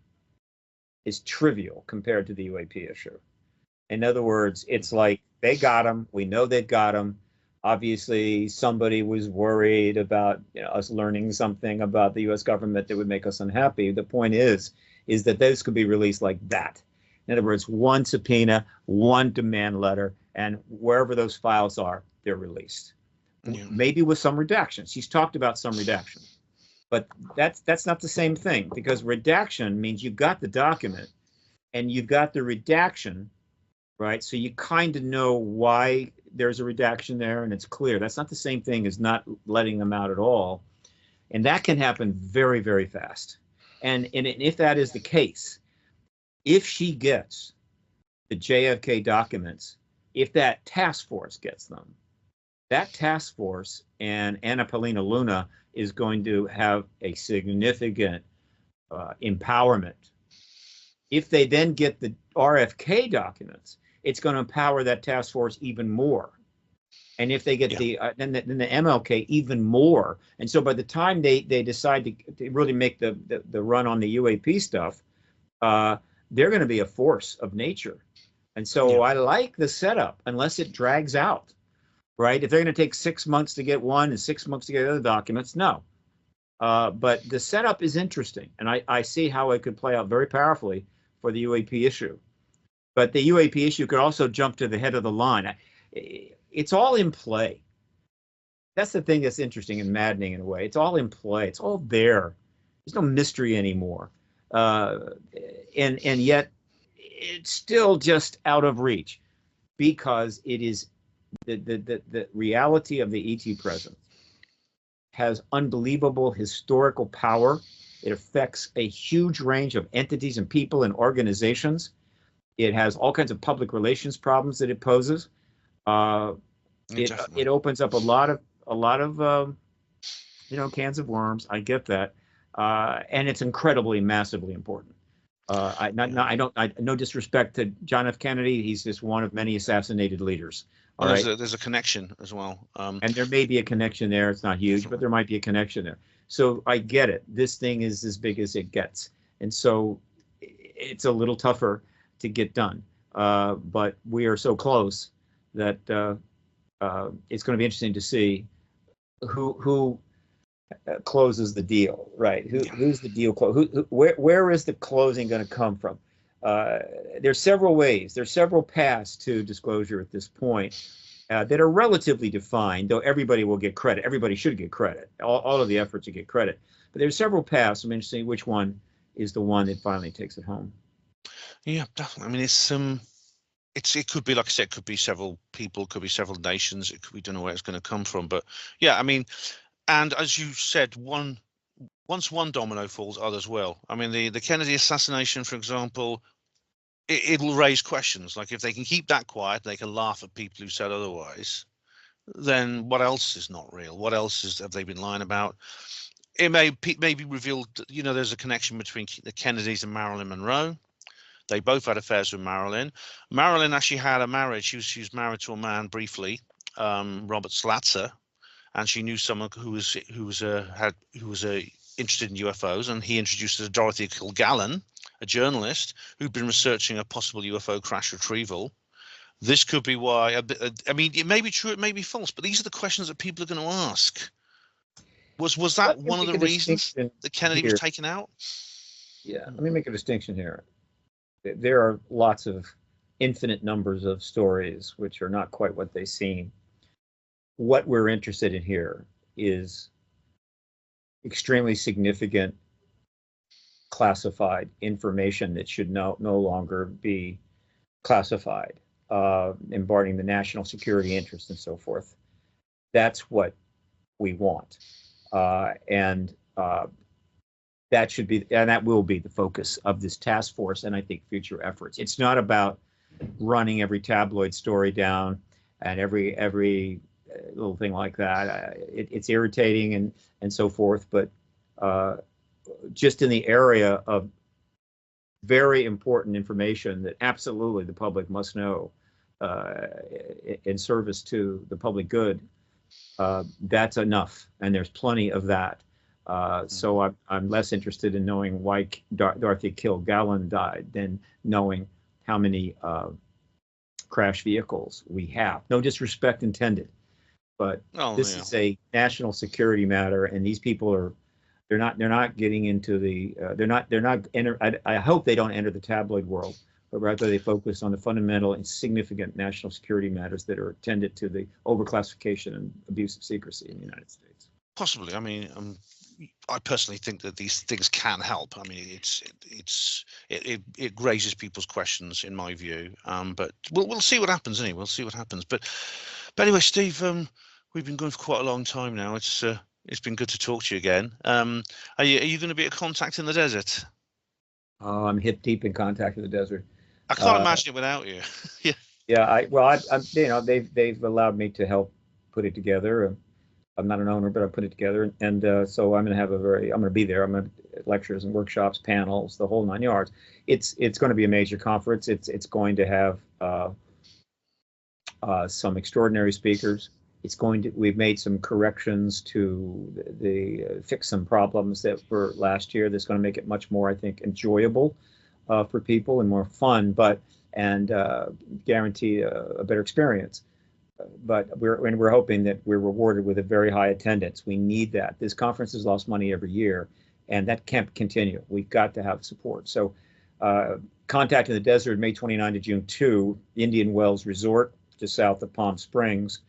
is trivial compared to the UAP issue. In other words, it's like they got him. We know they've got him. Obviously, somebody was worried about us learning something about the U.S. government that would make us unhappy. The point is that those could be released like that. In other words, one subpoena, one demand letter, and wherever those files are, they're released. Yeah. Maybe with some redactions. She's talked about some redaction. But that's not the same thing, because redaction means you've got the document and you've got the redaction, right? So you kind of know why there's a redaction there and it's clear. That's not the same thing as not letting them out at all. And that can happen very, very fast. And if that is the case, if she gets the JFK documents, if that task force gets them, that task force and Anna Paulina Luna is going to have a significant empowerment. If they then get the RFK documents, it's going to empower that task force even more. And if they get then the MLK even more. And so by the time they decide to really make the run on the UAP stuff, they're going to be a force of nature. And so I like the setup, unless it drags out. Right? If they're going to take 6 months to get one and 6 months to get other documents, no. But the setup is interesting, and I see how it could play out very powerfully for the UAP issue. But the UAP issue could also jump to the head of the line. It's all in play. That's the thing that's interesting and maddening in a way. It's all in play. It's all there. There's no mystery anymore. And yet it's still just out of reach, because it is the reality of the ET presence has unbelievable historical power. It affects a huge range of entities and people and organizations. It has all kinds of public relations problems that it poses. It opens up a lot of cans of worms. I get that, and it's incredibly, massively important. No disrespect to John F. Kennedy. He's just one of many assassinated leaders. There's a connection as well. And there may be a connection there. It's not huge, but there might be a connection there. So I get it. This thing is as big as it gets. And so it's a little tougher to get done. But we are so close that it's going to be interesting to see who closes the deal, right? Who's the deal? Where is the closing going to come from? There's several ways. There's several paths to disclosure at this point that are relatively defined, though everybody will get credit. Everybody should get credit. All of the efforts to get credit. But there's several paths. I'm interested in which one is the one that finally takes it home. Yeah, definitely. I mean, it could be, like I said, it could be several people, could be several nations. We don't know where it's going to come from. But yeah, I mean, and as you said, once one domino falls, others will. I mean, the Kennedy assassination, for example, it'll raise questions. Like, if they can keep that quiet, they can laugh at people who said otherwise. Then what else is not real? What else have they been lying about? It may be revealed, there's a connection between the Kennedys and Marilyn Monroe. They both had affairs with Marilyn. Marilyn actually had a marriage. She was married to a man briefly, Robert Slatzer, and she knew someone who was interested in UFOs, and he introduced her to Dorothy Kilgallen, a journalist who'd been researching a possible UFO crash retrieval. This could be why. I mean, it may be true, it may be false, but these are the questions that people are going to ask. Was that one of the reasons that Kennedy was taken out? Yeah, let me make a distinction here. There are lots of infinite numbers of stories which are not quite what they seem. What we're interested in here is extremely significant classified information that should no longer be classified, embarking the national security interest and so forth. That's what we want. And that should be, and that will be the focus of this task force, and I think future efforts. It's not about running every tabloid story down and every little thing like that. It's irritating and so forth, but just in the area of very important information that absolutely the public must know in service to the public good, that's enough, and there's plenty of that. So I'm less interested in knowing why Dorothy Kilgallen died than knowing how many crash vehicles we have. No disrespect intended, but this is a national security matter, and these people are they're not getting into the I hope they don't enter the tabloid world, but rather they focus on the fundamental and significant national security matters that are attended to the overclassification and abuse of secrecy in the United States. Possibly. I mean, I personally think that these things can help. I mean, it raises people's questions, in my view. But we'll see what happens. Anyway, we'll see what happens. But anyway, Steve, we've been going for quite a long time now. It's been good to talk to you again. Are you going to be a contact in the desert? Oh, I'm hip deep in contact in the desert. I can't imagine it without you. Yeah. Yeah. They've allowed me to help put it together. I'm not an owner, but I put it together, and so I'm going to be there. I'm going to lectures and workshops, panels, the whole 9 yards. It's going to be a major conference. It's going to have some extraordinary speakers. We've made some corrections to fix some problems that were last year. That's going to make it much more, I think, enjoyable for people and more fun, and guarantee a better experience. But we're hoping that we're rewarded with a very high attendance. We need that. This conference has lost money every year, and that can't continue. We've got to have support. So Contact in the Desert, May 29 to June 2, Indian Wells Resort, just south of Palm Springs.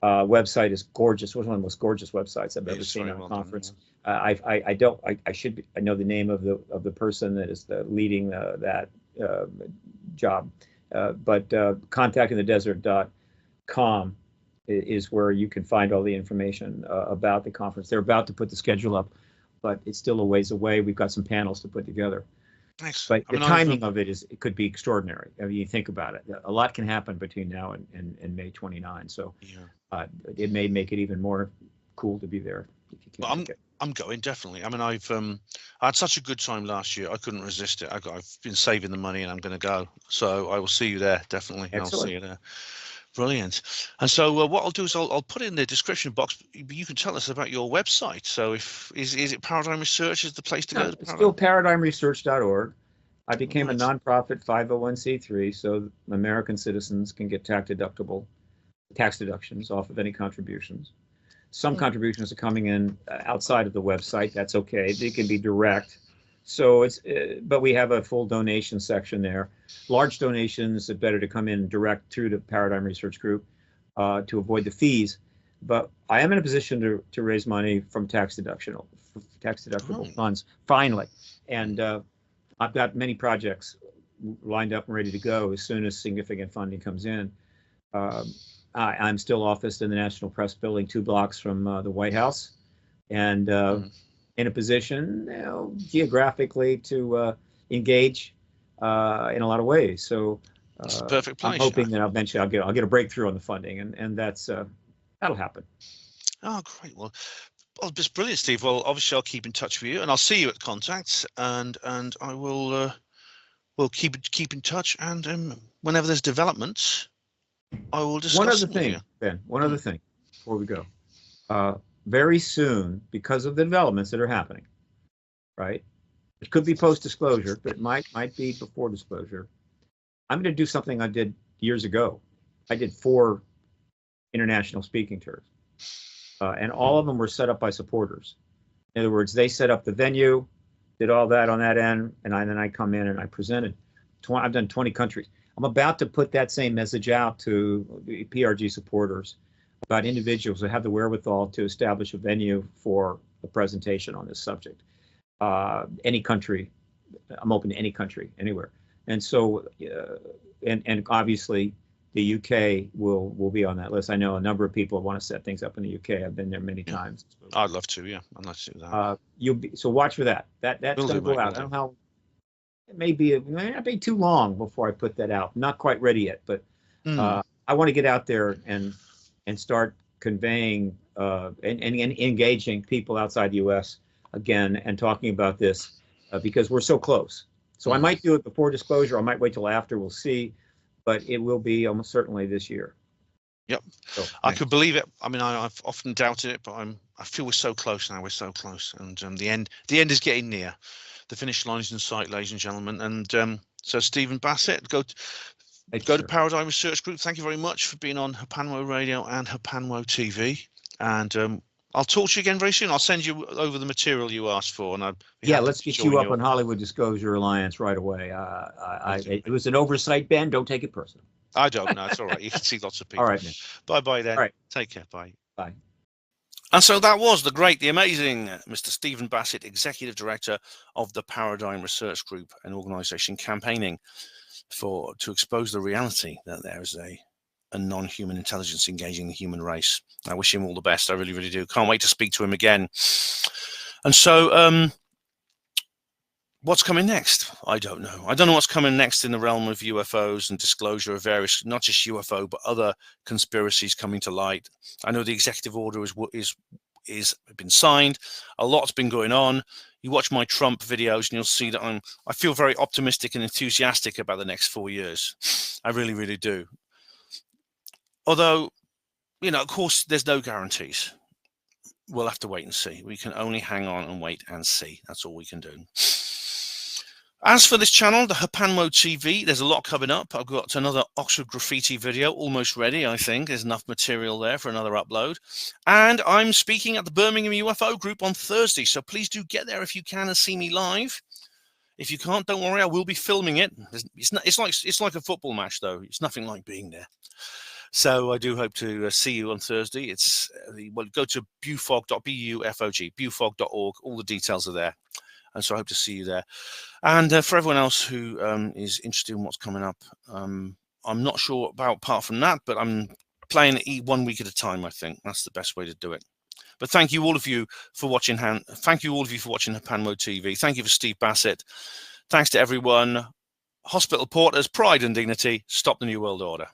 Website is gorgeous. One of the most gorgeous websites I've ever seen on a conference. I know the name of the person that is leading that job, but contactinthedesert.com is where you can find all the information about the conference. They're about to put the schedule up, but it's still a ways away. We've got some panels to put together. Nice. But the timing of it it could be extraordinary. I mean, you think about it. A lot can happen between now and May 29. So it may make it even more cool to be there if you can't make it. I'm going, definitely. I mean, I had such a good time last year. I couldn't resist it. I've been saving the money, and I'm going to go. So I will see you there, definitely. Excellent. I'll see you there. Brilliant. And so what I'll do is I'll put in the description box. You can tell us about your website. So is it Paradigm Research is the place to go? It's still paradigmresearch.org. I became a nonprofit 501c3, so American citizens can get tax deductions off of any contributions. Some contributions are coming in outside of the website. That's okay. They can be direct. So but we have a full donation section there. Large donations are better to come in direct through the Paradigm Research Group to avoid the fees. But I am in a position to raise money from tax deductible funds finally, and I've got many projects lined up and ready to go as soon as significant funding comes in. I'm still officed in the National Press Building, 2 blocks from the White House, and in a position geographically to engage in a lot of ways. So it's a perfect place. I'm hoping that eventually I'll get a breakthrough on the funding, and that'll happen. Oh, great. Well, just brilliant, Steve. Well, obviously I'll keep in touch with you, and I'll see you at Contacts, and I will we'll keep in touch, and whenever there's developments, I will discuss. One other thing, Ben. One other thing before we go. Very soon, because of the developments that are happening, right? It could be post-disclosure, but it might be before disclosure. I'm going to do something I did years ago, I did 4 international speaking tours, and all of them were set up by supporters. In other words, they set up the venue, did all that on that end, and then I come in and I presented. I've done 20 countries. I'm about to put that same message out to the PRG supporters about individuals who have the wherewithal to establish a venue for a presentation on this subject. Any country, I'm open to any country, anywhere. And so, and obviously, the UK will be on that list. I know a number of people want to set things up in the UK. I've been there many times. I'd love to. Yeah, I'd like to do that. So watch for that. That's going to go out. I don't know how. It may not be too long before I put that out. I'm not quite ready yet, but I want to get out there and start conveying and engaging people outside the U.S. again and talking about this because we're so close. So I might do it before disclosure. I might wait till after. We'll see, but it will be almost certainly this year. Yep, so, I could believe it. I mean, I've often doubted it, but I feel we're so close now. We're so close, and the end is getting near. The finish line is in sight, ladies and gentlemen. And so, Steven Bassett, go to Paradigm Research Group. Thank you very much for being on Hapanwo Radio and Hapanwo TV. And I'll talk to you again very soon. I'll send you over the material you asked for. And let's get you up on Hollywood Disclosure Alliance right away. It was an oversight, Ben. Don't take it personal. I don't know. It's all right. You can see lots of people. All right, man. Bye-bye then. All right. Take care. Bye. Bye. And so that was the great, the amazing Mr. Steven Bassett, Executive Director of the Paradigm Research Group, an organization campaigning to expose the reality that there is a non-human intelligence engaging the human race. I wish him all the best. I really, really do. Can't wait to speak to him again. And so what's coming next? I don't know. I don't know what's coming next in the realm of UFOs and disclosure of various, not just UFO, but other conspiracies coming to light. I know the executive order is been signed. A lot's been going on. You watch my Trump videos and you'll see that I feel very optimistic and enthusiastic about the next 4 years. I really, really do. Although, of course, there's no guarantees. We'll have to wait and see. We can only hang on and wait and see. That's all we can do. As for this channel, the Hapanwo TV, there's a lot coming up. I've got another Oxford graffiti video almost ready, I think. There's enough material there for another upload. And I'm speaking at the Birmingham UFO group on Thursday, so please do get there if you can and see me live. If you can't, don't worry, I will be filming it. It's like a football match, though. It's nothing like being there. So I do hope to see you on Thursday. Go to bufog.org. All the details are there. And so I hope to see you there. And for everyone else who is interested in what's coming up, I'm not sure about apart from that, but I'm playing it 1 week at a time. I think that's the best way to do it. But thank you all of you for watching. Thank you all of you for watching Hapanwo TV. Thank you for Steve Bassett. Thanks to everyone. Hospital Porters, pride and dignity. Stop the New World Order.